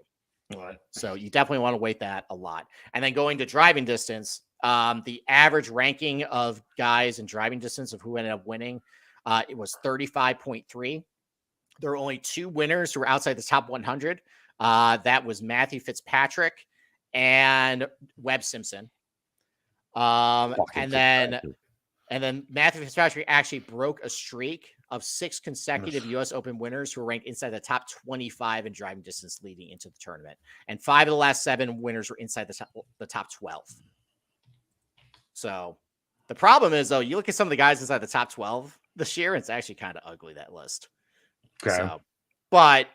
All right. So you definitely want to weight that a lot. And then going to driving distance, the average ranking of guys in driving distance of who ended up winning, it was 35.3. There were only 2 winners who were outside the top 100. That was Matthew Fitzpatrick and Webb Simpson. And then Matthew Fitzpatrick actually broke a streak of 6 consecutive U.S. Open winners who were ranked inside the top 25 in driving distance leading into the tournament. And 5 of the last 7 winners were inside the top 12. So the problem is, though, you look at some of the guys inside the top 12 this year, it's actually kind of ugly, that list. Okay. So, but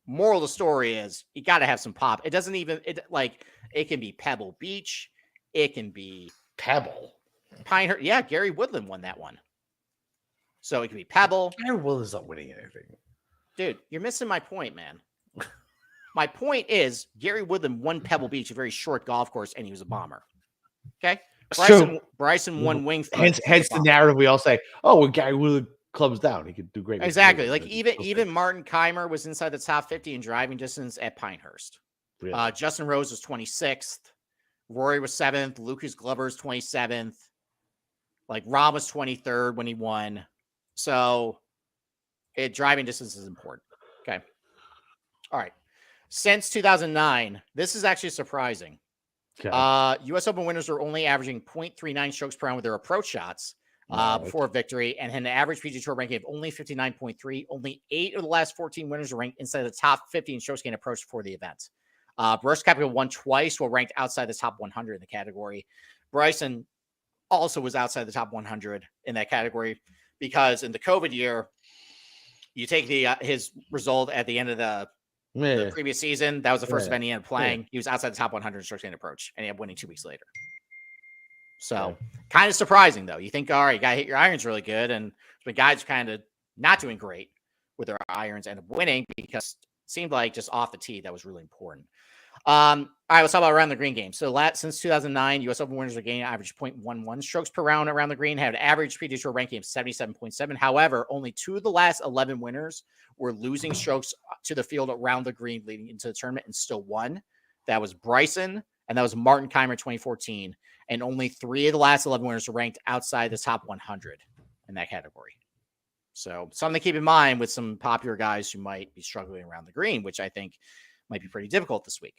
moral of the story is you got to have some pop. It doesn't even, it can be Pebble Beach. It can be Pebble. Pinehurst. Yeah, Gary Woodland won that one. So it could be Pebble. Gary Woodland's not winning anything. Dude, you're missing my point, man. My point is Gary Woodland won Pebble Beach, a very short golf course, and he was a bomber. Okay? Bryson won Wingfoot. Hence the narrative we all say, oh, when Gary Woodland clubs down, he could do great. Exactly. Like even Martin Keimer was inside the top 50 in driving distance at Pinehurst. Really? Justin Rose was 26th. Rory was 7th. Lucas Glover was 27th. Like Rahm was 23rd when he won. So driving distance is important. Okay. All right. Since 2009, this is actually surprising. Okay. U.S. Open winners are only averaging 0.39 strokes per round with their approach shots before victory, and had an average PGA Tour ranking of only 59.3. Only 8 of the last 14 winners are ranked inside the top 50 in strokes gained approach before the event. Brooks Koepka won twice while ranked outside the top 100 in the category. Bryson also was outside the top 100 in that category because in the COVID year, you take his result at the end of the previous season. That was the first event he ended up playing. Yeah. He was outside the top 100 in strokes gained approach, and he ended up winning 2 weeks later. So kind of surprising, though. You think, all right, you got to hit your irons really good. And the guys kind of not doing great with their irons end up winning because it seemed like just off the tee, that was really important. All right, let's talk about around the green game. So since 2009, U.S. Open winners are gaining average 0.11 strokes per round around the green, had an average PGA Tour ranking of 77.7. However, only 2 of the last 11 winners were losing strokes to the field around the green leading into the tournament and still won. That was Bryson, and that was Martin Keimer 2014. And only 3 of the last 11 winners are ranked outside the top 100 in that category. So something to keep in mind with some popular guys who might be struggling around the green, which I think might be pretty difficult this week.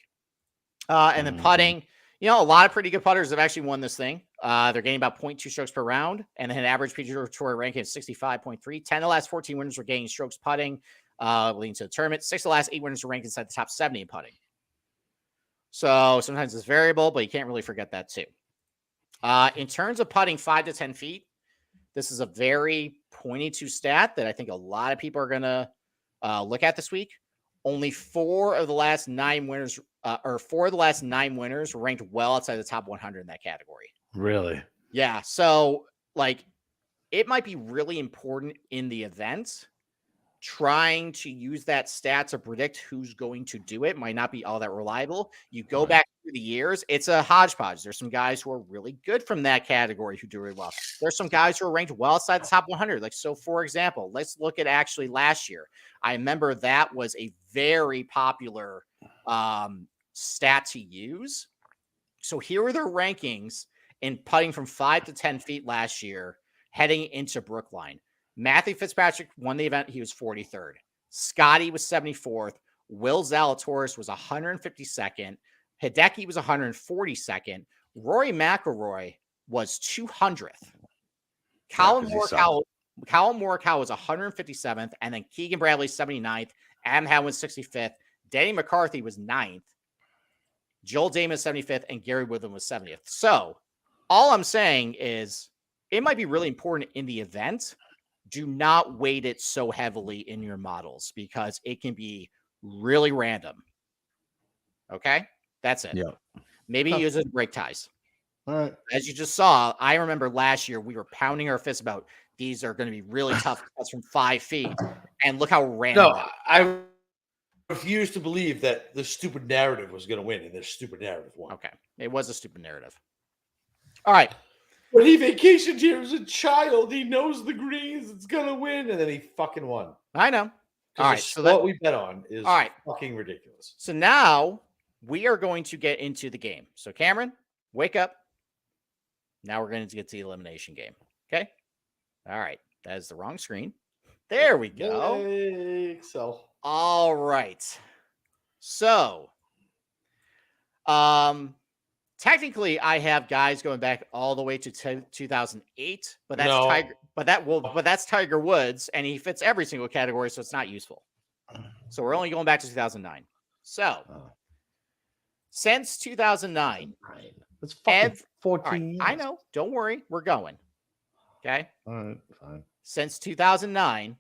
And then putting, a lot of pretty good putters have actually won this thing. They're gaining about 0.2 strokes per round and an average PGA Tour ranking of 65.3. 10 of the last 14 winners were gaining strokes putting, leading to the tournament. 6 of the last 8 winners were ranked inside the top 70 in putting. So sometimes it's variable, but you can't really forget that too. In terms of putting 5 to 10 feet, this is a very pointed to stat that I think a lot of people are going to look at this week. Only 4 of the last 9 winners, were ranked well outside the top 100 in that category. Really? Yeah. So, it might be really important in the event. Trying to use that stat to predict who's going to do it might not be all that reliable. You go back through the years, it's a hodgepodge. There's some guys who are really good from that category who do really well. There's some guys who are ranked well outside the top 100. So for example, let's look at actually last year. I remember that was a very popular stat to use. So here are their rankings in putting from 5 to 10 feet last year, heading into Brookline. Matthew Fitzpatrick won the event. He was 43rd. Scotty was 74th. Will Zalatoris was 152nd. Hideki was 142nd. Rory McIlroy was 200th. Colin Morikawa was 157th. And then Keegan Bradley, 79th. Adam Hadwin, 65th. Danny McCarthy was 9th. Joel Damon, 75th. And Gary Woodland was 70th. So all I'm saying is it might be really important in the event. Do not weight it so heavily in your models because it can be really random. Okay? That's it. Yeah. Maybe use it to break ties. All right. As you just saw, I remember last year we were pounding our fists about these are going to be really tough cuts from 5 feet. And look how random. No, I refuse to believe that the stupid narrative was going to win, and this stupid narrative won. Okay. It was a stupid narrative. All right. When he vacationed here as a child, he knows the greens, it's going to win, and then he fucking won. I know. All right. So what we bet on is fucking ridiculous. So now we are going to get into the game. So Cameron, wake up. Now we're going to get to the elimination game. Okay. All right. That is the wrong screen. There we go. Yay, Excel. All right. So, technically, I have guys going back all the way to 2008, but that's Tiger. But that's Tiger Woods, and he fits every single category, so it's not useful. So we're only going back to 2009. So since 2009, that's fucking 14 right, years. I know. Don't worry, we're going. Okay. All right, fine. Since 2009,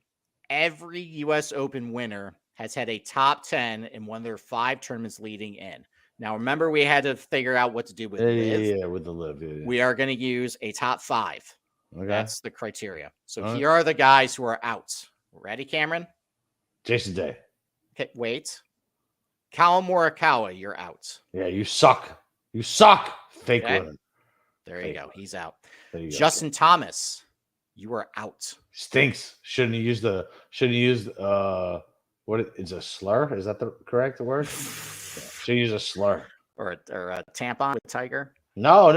every U.S. Open winner has had a top 10 in one of their 5 tournaments leading in. Now, remember, we had to figure out what to do with LIV. Yeah, with the LIV. Yeah. We are going to use a top 5. Okay. That's the criteria. So here are the guys who are out. Ready, Cameron? Jason Day. Okay, wait. Colin Morikawa, you're out. Yeah, you suck. You suck. Fake winner. There you go. He's out. There you Justin Thomas, you are out. Stinks. Shouldn't he use what is a slur? Is that the correct word? Should use a slur. Or a tampon with Tiger? No.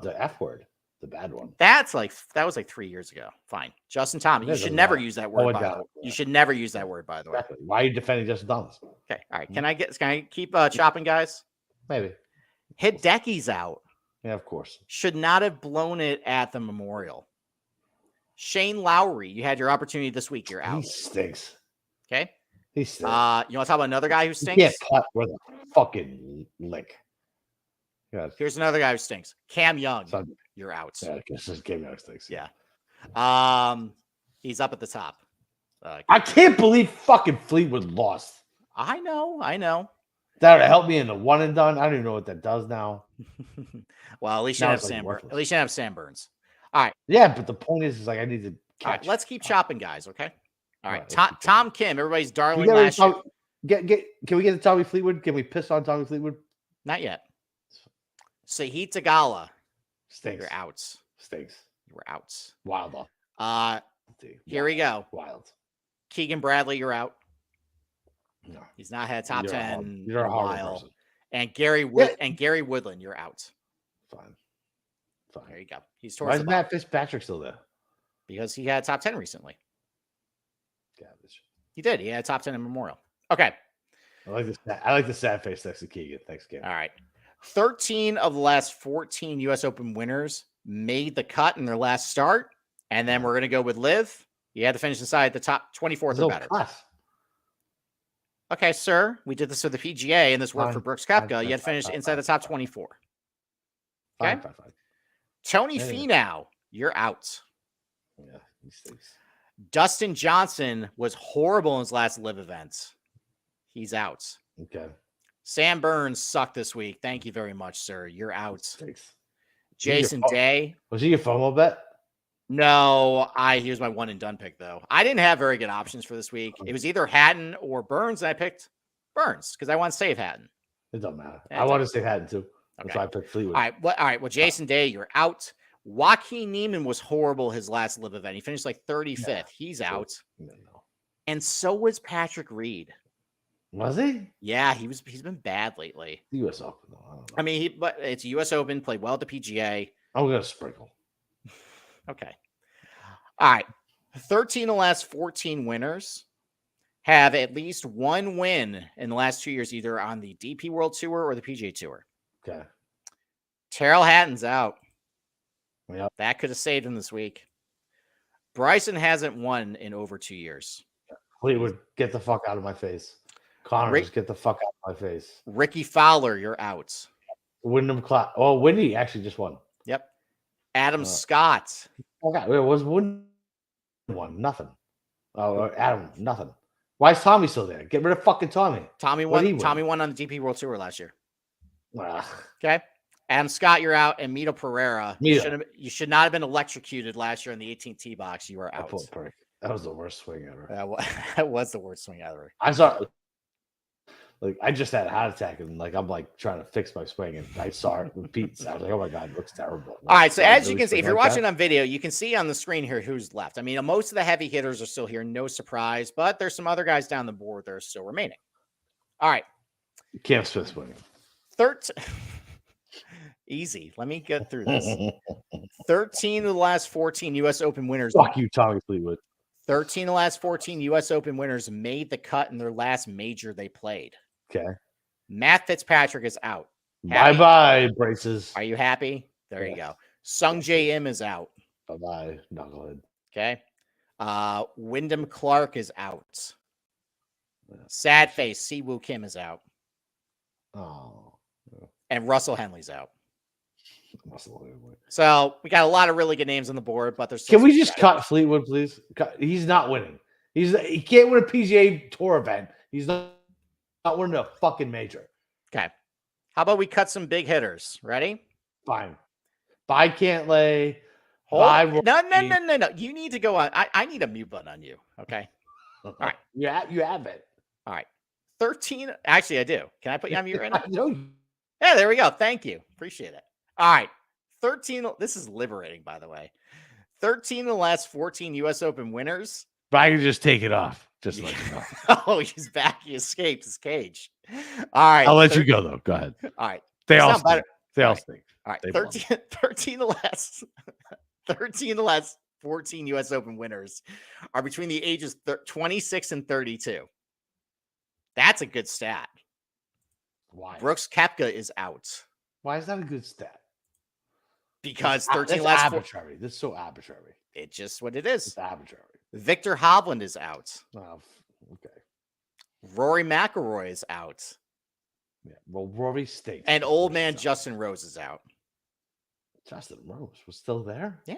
The F word. The bad one. That was like 3 years ago. Fine. Justin Thomas. You should never use that word. You should never use that word, by the way. Exactly. Why are you defending Justin Thomas? Okay. All right. Can I keep chopping, guys? Maybe. Hideki's out. Yeah, of course. Should not have blown it at the Memorial. Shane Lowry, you had your opportunity this week. You're out. He stinks. Okay. He stinks. You want to talk about another guy who stinks? Yeah, putt with a fucking lick. God. Here's another guy who stinks. Cam Young, you're out. Yeah, because this Cam Young stinks. Yeah. He's up at the top. I can't believe fucking Fleetwood lost. I know. That would help me in the one and done. I don't even know what that does now. Well, at least you have Sam. At least you have Sam Burns. All right. Yeah, but the point is like I need to catch. All right, let's keep chopping, guys. Okay. All right. Tom Kim, everybody's darling Can last year. Can we get to Tommy Fleetwood? Can we piss on Tommy Fleetwood? Not yet. Sahith Theegala, Stinks. you're out. Stinks. You were out. Wild though. Here we go. Wild. Keegan Bradley, you're out. No. He's not had top 10 you're in a a horrible while. person. And Gary Woodland, you're out. Fine. There you go. He's towards Why the is bottom. Matt Fitzpatrick still there? Because he had top 10 recently. Garbage. He did. He had top 10 in Memorial. Okay. I like the sad face next to Keegan. Thanks, Keegan. All right. 13 of the last 14 U.S. Open winners made the cut in their last start. And then we're going to go with LIV. You had to finish inside the top 24th or better. Class. Okay, sir. We did this with the PGA, and this worked for Brooks Koepka. You had to finish inside the top 24. Okay. Fine. Tony Finau, you're out. Yeah, he stinks. Dustin Johnson was horrible in his last LIV event. He's out. Okay. Sam Burns sucked this week. Thank you very much, sir. You're out. Stinks. Jason Day. Was he your FOMO bet? No, he was my one and done pick, though. I didn't have very good options for this week. It was either Hatton or Burns, and I picked Burns because I want to save Hatton. It doesn't matter. I want to save Hatton, too. That's Okay. why I picked Fleetwood. All right. Well, Jason Day, you're out. Joaquin Neiman was horrible his last LIV event. He finished like 35th. Yeah. He's out. No. And so was Patrick Reed. Was he? Yeah, he's been bad lately. The U.S. Open, though. I don't know. I mean, but it's U.S. Open, played well at the PGA. I'm gonna sprinkle. Okay. All right. 13 of the last 14 winners have at least one win in the last 2 years, either on the DP World Tour or the PGA Tour. Okay. Terrell Hatton's out. Yep. That could have saved him this week. Bryson hasn't won in over 2 years. Fleetwood, get the fuck out of my face. Connor, just get the fuck out of my face. Ricky Fowler, you're out. Wyndham Clark. Oh, Windy actually just won. Yep. Adam Scott. Okay, it was Wyndham won. Nothing. Oh, Adam, nothing. Why is Tommy still there? Get rid of fucking Tommy. Tommy won. Tommy won on the DP World Tour last year. Ugh. Okay. Adam Scott, you're out, and Mito Pereira. You should not have been electrocuted last year in the 18th tee box. You are out. That was the worst swing ever. That was the worst swing ever. I saw, like, I just had a heart attack, and like I'm like trying to fix my swing, and I saw it with Pete. I was like, oh my god, it looks terrible. All right, so as you can see, if you're watching on video, you can see on the screen here who's left. I mean, most of the heavy hitters are still here, no surprise, but there's some other guys down the board that are still remaining. All right, Cam Smith's winning. 13. Easy. Let me get through this. 13 of the last 14 U.S. Open winners. Fuck you, Tommy Fleetwood. 13 of the last 14 U.S. Open winners made the cut in their last major they played. Okay. Matt Fitzpatrick is out. Bye-bye, braces. Are you happy? There you go. Sung J M is out. Bye-bye, knucklehead. Okay. Wyndham Clark is out. Sad face. Siwoo Kim is out. Oh. And Russell Henley's out. So we got a lot of really good names on the board, but there's. Can we just cut Fleetwood, please? He's not winning. He can't win a PGA Tour event. He's not winning a fucking major. Okay. How about we cut some big hitters? Ready? Fine. Bye, Cantlay. No. You need to go on. I need a mute button on you. Okay. All right. You have it. All right. 13. Actually, I do. Can I put you on mute right now? No. Yeah, there we go. Thank you. Appreciate it. All right. 13. This is liberating, by the way. 13 of the last 14 U.S. Open winners. But I can just take it off. Just let you know. Oh, he's back. He escaped his cage. All right. I'll let you go, though. Go ahead. All right. They all stink. They all stink. All right. 13 of the last 14 U.S. Open winners are between the ages 26 and 32. That's a good stat. Why? Brooks Koepka is out. Why is that a good stat? Because that's 13 last arbitrary. This is so arbitrary. It's just what it is. It's arbitrary. Victor Hovland is out. Oh, okay. Rory McIlroy is out. Yeah, well, Rory stinks. And old man Justin Rose is out. Justin Rose was still there? Yeah,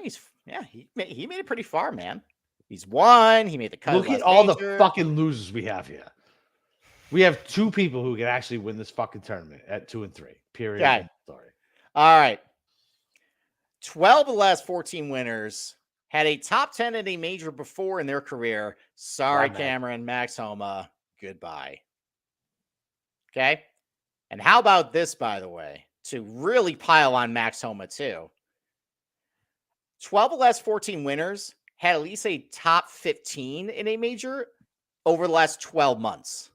he made it pretty far, man. He's won. He made the cut. Look at all the fucking losers we have here. We have two people who can actually win this fucking tournament at 2 and 3. Period. Okay. Sorry. All right. 12 of the last 14 winners had a top 10 at a major before in their career. Sorry, Cameron, Max Homa. Goodbye. Okay. And how about this, by the way, to really pile on Max Homa too? 12 of the last 14 winners had at least a top 15 in a major over the last 12 months.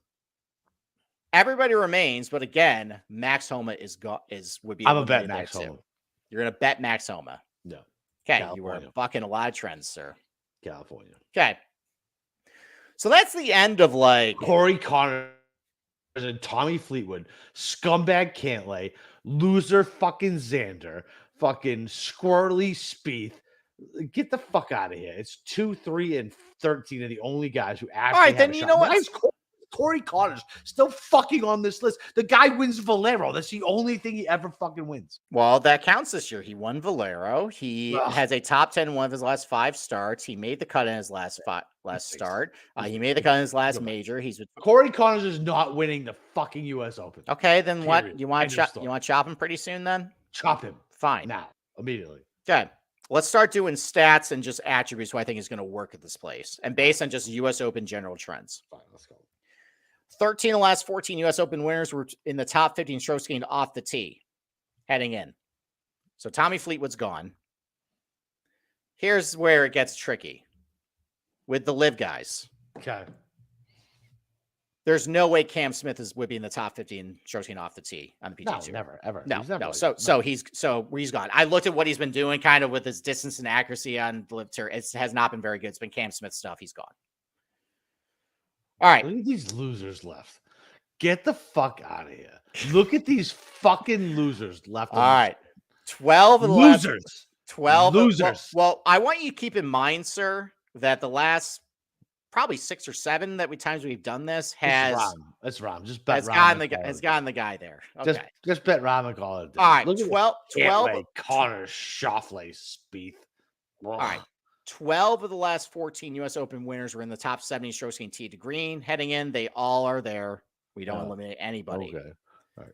Everybody remains, but again, Max Homa would be. I'm a bet Max Homa. You're gonna bet Max Homa. No. Okay, California. you were bucking a lot of trends, sir. California. Okay. So that's the end of like Corey Connors and Tommy Fleetwood, scumbag Cantlay, loser fucking Xander, fucking squirrely Spieth. Get the fuck out of here. It's 2, 3, and 13 are the only guys who actually. All right, then you know what? Corey Connors still fucking on this list. The guy wins Valero. That's the only thing he ever fucking wins. Well, that counts this year. He won Valero. He has a top 10 in one of his last 5 starts. He made the cut in his last start. He made the cut in his last major. Corey Connors is not winning the fucking U.S. Open. Okay, then what? You want to chop him pretty soon then? Chop him. Fine. Now. Immediately. Okay. Let's start doing stats and just attributes who I think is going to work at this place. And based on just U.S. Open general trends. Fine, let's go. 13 of the last 14 U.S. Open winners were in the top 15 strokes gained off the tee heading in. So Tommy Fleetwood's gone. Here's where it gets tricky with the live guys. Okay. There's no way Cam Smith would be in the top 50 in strokes gained off the tee on the PGA No, Tour. never, ever. No, He's never no. like So that. he's gone. I looked at what he's been doing, kind of with his distance and accuracy on the tour. It has not been very good. It's been Cam Smith stuff. He's gone. All right. Look at these losers left. Get the fuck out of here. Look at these fucking losers left. All right. 12 of the losers. Last, 12 losers. Well, I want you to keep in mind, sir, that the last probably 6 or 7 times we've done this has That's Rom. Just bet has gotten the guy there. Okay. Just bet Rom and call it. All right. Look 12 Connor Schauffele Spieth. All right. 12 of the last 14 U.S. Open winners were in the top 70 strokes gained tee to green. Heading in, they all are there. We don't eliminate anybody. Okay. All right.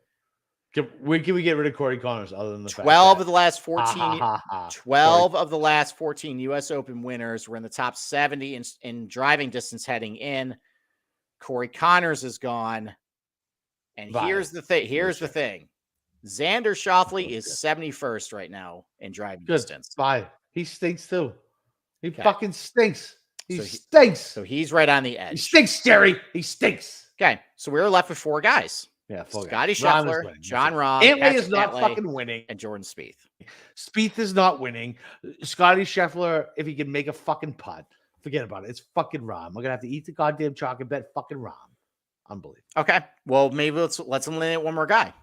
Can we get rid of Corey Connors other than the 12 of the last 14 12 of the last 14 US Open winners were in the top 70 in driving distance heading in. Corey Connors is gone. And here's the thing. Xander Schauffele is 71st right now in driving distance. Bye. He stinks too. He fucking stinks. He stinks. So he's right on the edge. He stinks, Jerry. He stinks. Okay. So we were left with 4 guys. Yeah, Schotty Scheffler, John Rahm, Cantlay is not fucking winning, and Jordan Spieth. Spieth is not winning. Scotty Scheffler, if he can make a fucking putt, forget about it. It's fucking Rahm. We're gonna have to eat the goddamn chalk and bet fucking Rahm. Unbelievable. Okay, well maybe let's eliminate one more guy.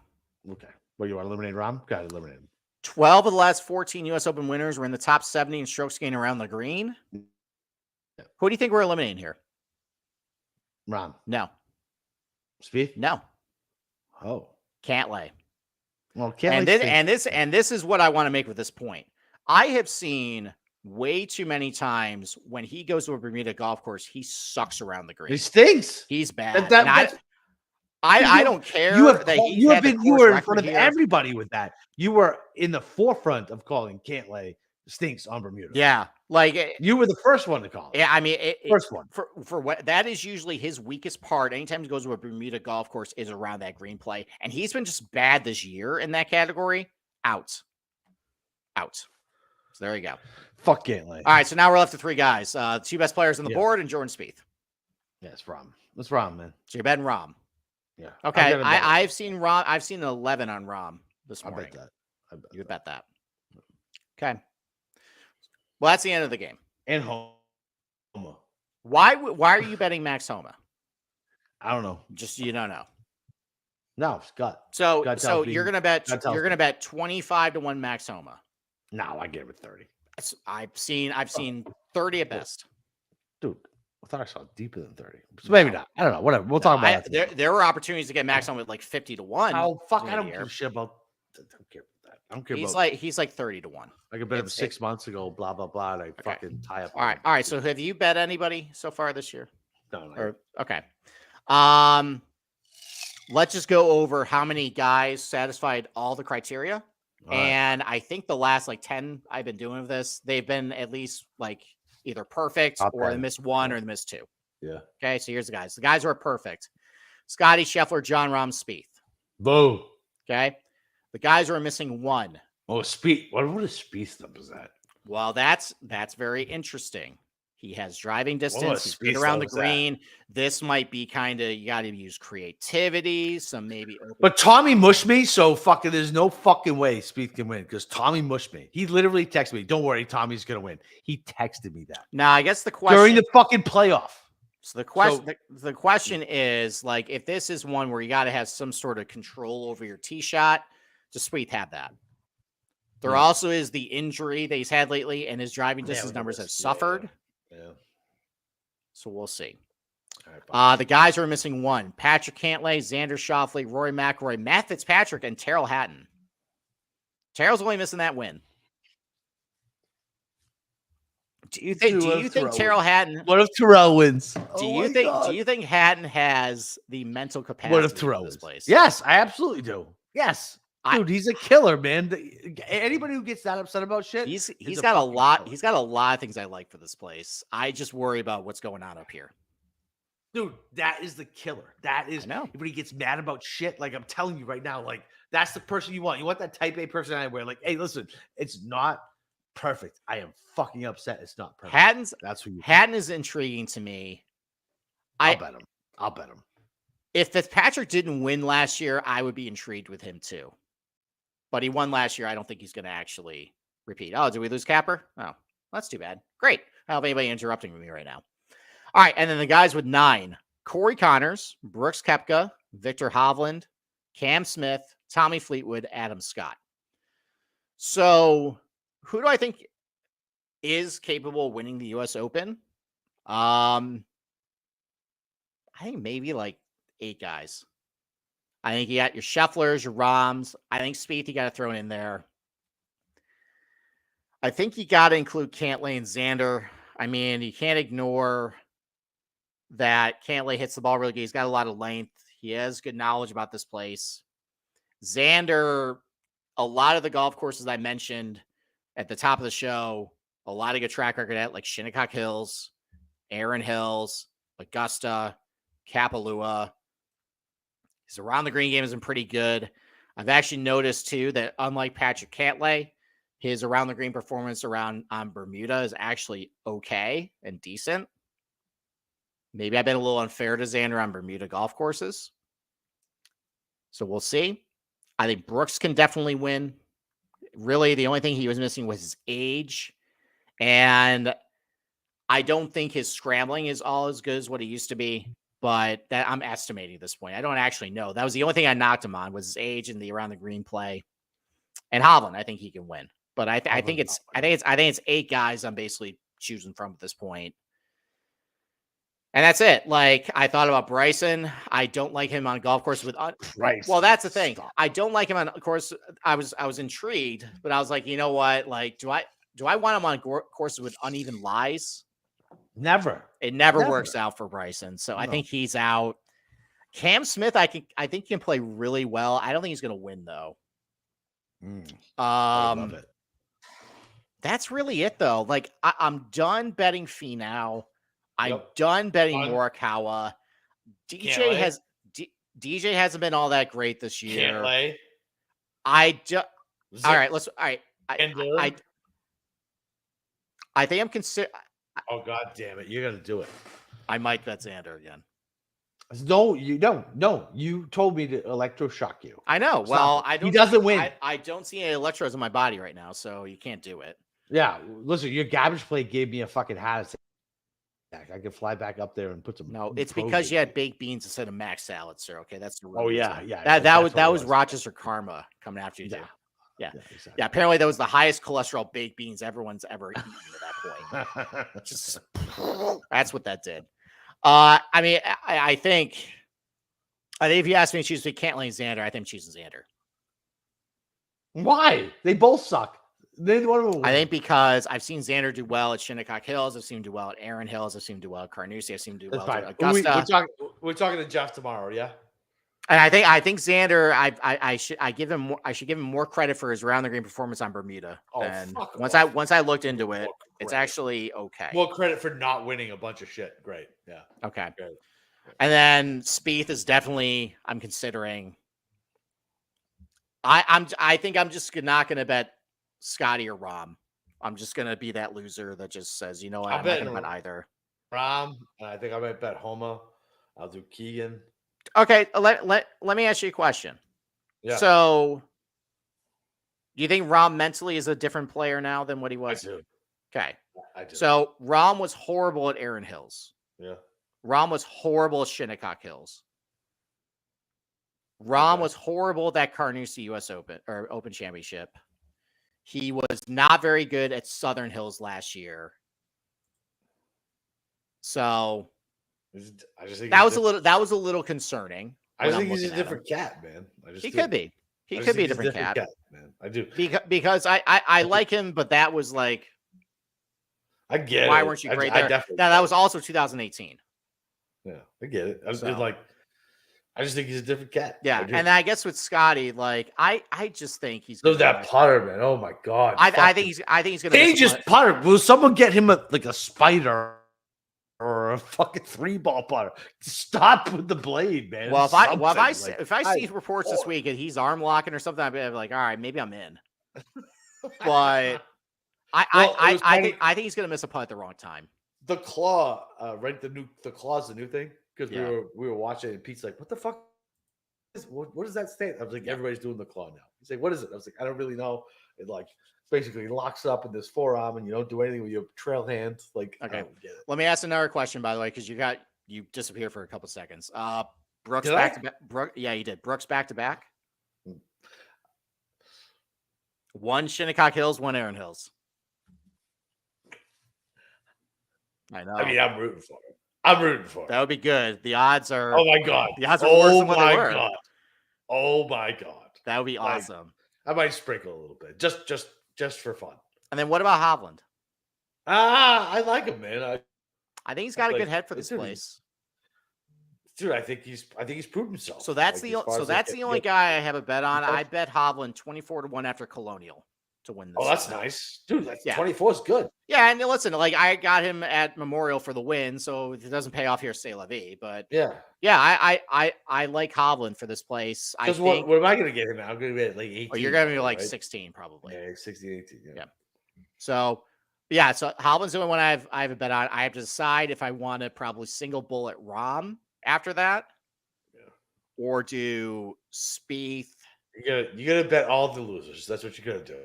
Okay, well you want to eliminate Rahm? Got to eliminate him. 12 of the last 14 U.S. Open winners were in the top 70 in strokes gained around the green. Yeah. Who do you think we're eliminating here? Rahm. No. Spieth. No. Oh, Cantlay. Well, Cantlay and this is what I want to make with this point. I have seen way too many times when he goes to a Bermuda golf course, he sucks around the green. He stinks. He's bad. I don't care. You were in front of everybody with that. You were in the forefront of calling Cantlay stinks on Bermuda. Yeah. Like you were the first one to call it. Yeah, I mean, first one for what that is usually his weakest part. Anytime he goes to a Bermuda golf course, is around that green play, and he's been just bad this year in that category. Out. So there you go. Fuck Cantlay. All right, so now we're left with 3 guys. 2 best players on the board, and Jordan Spieth. Yeah, it's Rahm. It's Rahm, man. So you're betting Rahm. Yeah. Okay. I've seen Rahm. I've seen 11 on Rahm this morning. I bet that. You would bet that. Okay. Well, that's the end of the game. And Homa. Why are you betting Max Homa? I don't know. Just you don't know. No, Scott. So you're gonna bet 25 to 1 Max Homa. No, I gave it 30. I've seen 30 at best. Dude, I thought I saw deeper than 30. So maybe not. I don't know. Whatever. We'll talk about it. There were opportunities to get Max Homa at like 50 to 1. Oh fuck! I don't give a shit about. I don't care about that. I don't care he's like 30 to 1. I could bet him 6 months ago. Blah blah blah. And I fucking tie up. All right. So have you bet anybody so far this year? No. Okay. Let's just go over how many guys satisfied all the criteria. And I think the last 10 I've been doing this, they've been at least either perfect or they missed 1 or they missed 2. Yeah. Okay. So here's the guys. The guys who are perfect: Scotty Scheffler, John Rahm, Spieth. Boo. Okay. The guys who are missing 1. Oh, Spieth. What is Spieth's number is that? Well, that's very interesting. He has driving distance. He's good around the green. This might be you got to use creativity. Some maybe. But Tommy mushed me, so fucking there's no fucking way Spieth can win because Tommy mushed me. He literally texted me, "Don't worry, Tommy's gonna win." He texted me that. Now, I guess the question during the fucking playoff. So the question is if this is one where you got to have some sort of control over your tee shot, does Spieth have that? There also is the injury that he's had lately, and his driving distance numbers have suffered. Yeah. So we'll see. The guys who are missing 1: Patrick Cantlay, Xander Schauffele, Rory McIlroy, Matt Fitzpatrick, and Tyrrell Hatton. Tyrrell's only missing that win. Do you think Tyrrell Hatton? What if Tyrrell wins? Do you think Hatton has the mental capacity? What if Tyrrell wins? Place? Yes, I absolutely do. Yes. Dude, he's a killer, man. Anybody who gets that upset about shit, he's got a lot. Killer. He's got a lot of things I like for this place. I just worry about what's going on up here. Dude, that is the killer. That is when he gets mad about shit. I'm telling you right now, that's the person you want. You want that type A personality where hey, listen, it's not perfect. I am fucking upset. It's not perfect. Hatton is intriguing to me. I'll bet him. If Fitzpatrick didn't win last year, I would be intrigued with him too. But he won last year. I don't think he's going to actually repeat. Oh, did we lose Capper? Oh, that's too bad. Great. I don't have anybody interrupting me right now. All right. And then the guys with 9, Corey Connors, Brooks Koepka, Victor Hovland, Cam Smith, Tommy Fleetwood, Adam Scott. So who do I think is capable of winning the U.S. Open? I think maybe like 8 guys. I think you got your Schefflers, your Rahms. I think Spieth, you got to throw in there. I think you got to include Cantlay and Xander. I mean, you can't ignore that Cantlay hits the ball really good. He's got a lot of length. He has good knowledge about this place. Xander, a lot of the golf courses I mentioned at the top of the show, a lot of good track record at, like Shinnecock Hills, Erin Hills, Augusta, Kapalua. His around the green game has been pretty good. I've actually noticed too that unlike Patrick Cantlay, his around the green performance on Bermuda is actually okay and decent. Maybe I've been a little unfair to Xander on Bermuda golf courses. So we'll see. I think Brooks can definitely win. Really, the only thing he was missing was his age. And I don't think his scrambling is all as good as what he used to be. But that I'm estimating at this point. I don't actually know. That was the only thing I knocked him on was his age and the around the green play. And Hovland, I think he can win. But I think it's 8 guys I'm basically choosing from at this point. And that's it. Like, I thought about Bryson. I don't like him on golf course with well, that's the thing. Stop. I don't like him on course. I was intrigued, but I was like, you know what? Like, do I want him on courses with uneven lies? Never. It never works out for Bryson. So no. I think he's out. Cam Smith, I think he can play really well. I don't think he's going to win though. I love it. That's really it though. Like I'm done betting Finau. I'm done betting Morikawa. DJ hasn't been all that great this year. Can't lay. All right. I think I'm considering. Oh God damn it! You're gonna do it. I might bet Xander again. No, you don't. No, you told me to electroshock you. I know. Well, I don't. He doesn't win. I don't see any electrodes in my body right now, so you can't do it. Yeah, listen, your garbage plate gave me a fucking heart attack. I could fly back up there and put some. No, it's because you had baked beans instead of mac salad, sir. Okay, that's the. Oh yeah. That was Rochester karma coming after you. Yeah. Exactly. Yeah. Apparently, that was the highest cholesterol baked beans everyone's ever eaten at that point. Just that's what that did. I mean, I think if you ask me to choose between Cantlay and Xander, I think I'm choosing Xander. Why? They both suck. I think because I've seen Xander do well at Shinnecock Hills. I've seen him do well at Erin Hills. I've seen him do well at Carnoustie. I've seen him do well at Augusta. We're talking to Jeff tomorrow, yeah. And I think Xander, I should give him more credit for his around the green performance on Bermuda. And once I looked into it, it's actually okay. More credit for not winning a bunch of shit. Great. Yeah. Okay. Great. And then Spieth is definitely I'm considering. I think I'm just not going to bet Scotty or Rahm. I'm just going to be that loser that just says, you know what, I'm not going to bet either. Rahm, and I think I might bet Homa. I'll do Keegan. Okay, let me ask you a question. Yeah. So, do you think Rahm mentally is a different player now than what he was? I do. Okay. I do. So, Rahm was horrible at Erin Hills. Yeah. Rahm was horrible at Shinnecock Hills. Rahm was horrible at that Carnoustie U.S. Open or Open Championship. He was not very good at Southern Hills last year. So I just think that was a little concerning. I think he's a different cat, man. He could be. He could be a different cat, man. I do. Because I like him, but that was like I get why it. weren't you great there? Now that was also 2018. Yeah, I get it. I just think he's a different cat. Yeah, and I guess with Scotty, like I just think he's that putter, man. Oh my God! I think he's gonna. He just putter. Will someone get him a spider or a fucking 3-ball putter? Stop with the blade, man. Well, if I see reports this week and he's arm locking or something, I'd be like, all right, maybe I'm in. But I think he's gonna miss a putt at the wrong time. The claw, right? The claw's the new thing. because we were watching it, and Pete's like, "What the fuck? What is that stand?" I was like, "Everybody's doing the claw now." He's like, "What is it?" I was like, "I don't really know." It like basically locks up in this forearm, and you don't do anything with your trail hand. Like, Okay. I don't get it. Let me ask another question, by the way, because you disappeared for a couple seconds. Brooks Did back I? to back. Yeah, you did. Brooks back to back. Mm. One Shinnecock Hills, one Aaron Hills. I know. I mean, I'm rooting for him. I'm rooting for him. That would be good. The odds are. Oh my god. The odds are worse than what they were. God. Oh my god. That would be Like, awesome. I might sprinkle a little bit, just for fun. And then what about Hovland? I like him, man. I think he's got a like, good head for this dude, place. Dude, I think he's proven himself. So that's like, the only guy I have a bet on. I bet Hovland 24-1 after Colonial to win this. Oh, that's nice, dude. That's 24 is good. Yeah, and listen, like I got him at Memorial for the win, so if it doesn't pay off here, c'est la vie. But yeah, I like Hovland for this place. I think. What am I going to get him? I'm going to get like 18. Oh, you're going to be like 16 probably. Yeah, 16, 18. Yeah. So Hovland's the only one I have a bet on. I have to decide if I want to probably single bullet Rahm after that, or do Spieth. You're gonna bet all the losers. That's what you're gonna do.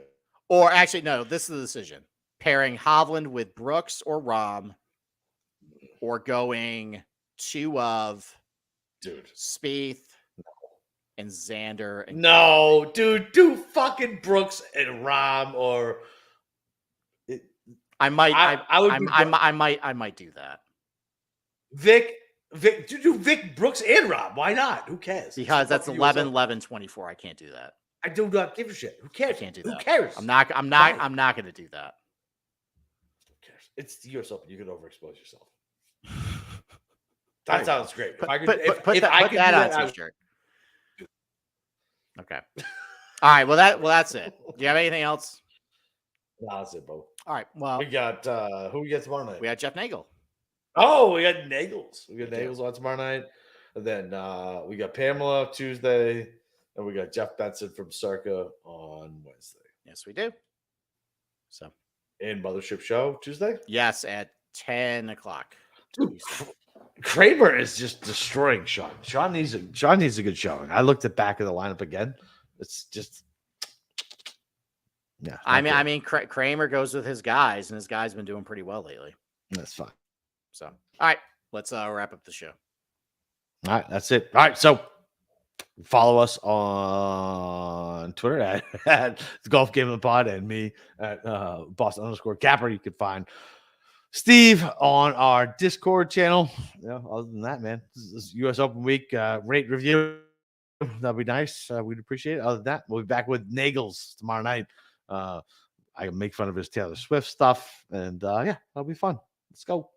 Or actually, no. This is the decision: pairing Hovland with Brooks or Rahm, or going two of Spieth and Xander. And no, dude, do fucking Brooks and Rahm or. I might do that. Vic, do Vic, Brooks, and Rob. Why not? Who cares? Because that's 11-11-24. I can't do that. I do not give a shit. Who cares? I can't do that. Who cares? I'm not going to do that. Who cares? It's the US Open. You can overexpose yourself. That sounds great. Put that on a t-shirt. Okay. All right. Well, that's it. Do you have anything else? No, that's it, bro. All right. Well, we got who we got tomorrow night? We got Jeff Nagel. Oh, we got Nagels. We got Nagels on tomorrow night. And then we got Pamela Tuesday. And we got Jeff Benson from Circa on Wednesday. Yes, we do. So in Mothership Show Tuesday? Yes, at 10 o'clock. Dude, Kramer is just destroying Sean. Sean needs a good showing. I looked at back of the lineup again. It's just I mean, Kramer goes with his guys, and his guys been doing pretty well lately. That's fine. So, all right, let's wrap up the show. All right, that's it. All right, so follow us on Twitter at the Golf Game of the Pod and me at Boston_Capper. You can find Steve on our Discord channel. Other than that, man, this is US Open week. Rate, review. That'd be nice. We'd appreciate it. Other than that, we'll be back with Nagels tomorrow night. I can make fun of his Taylor Swift stuff, and that'll be fun. Let's go.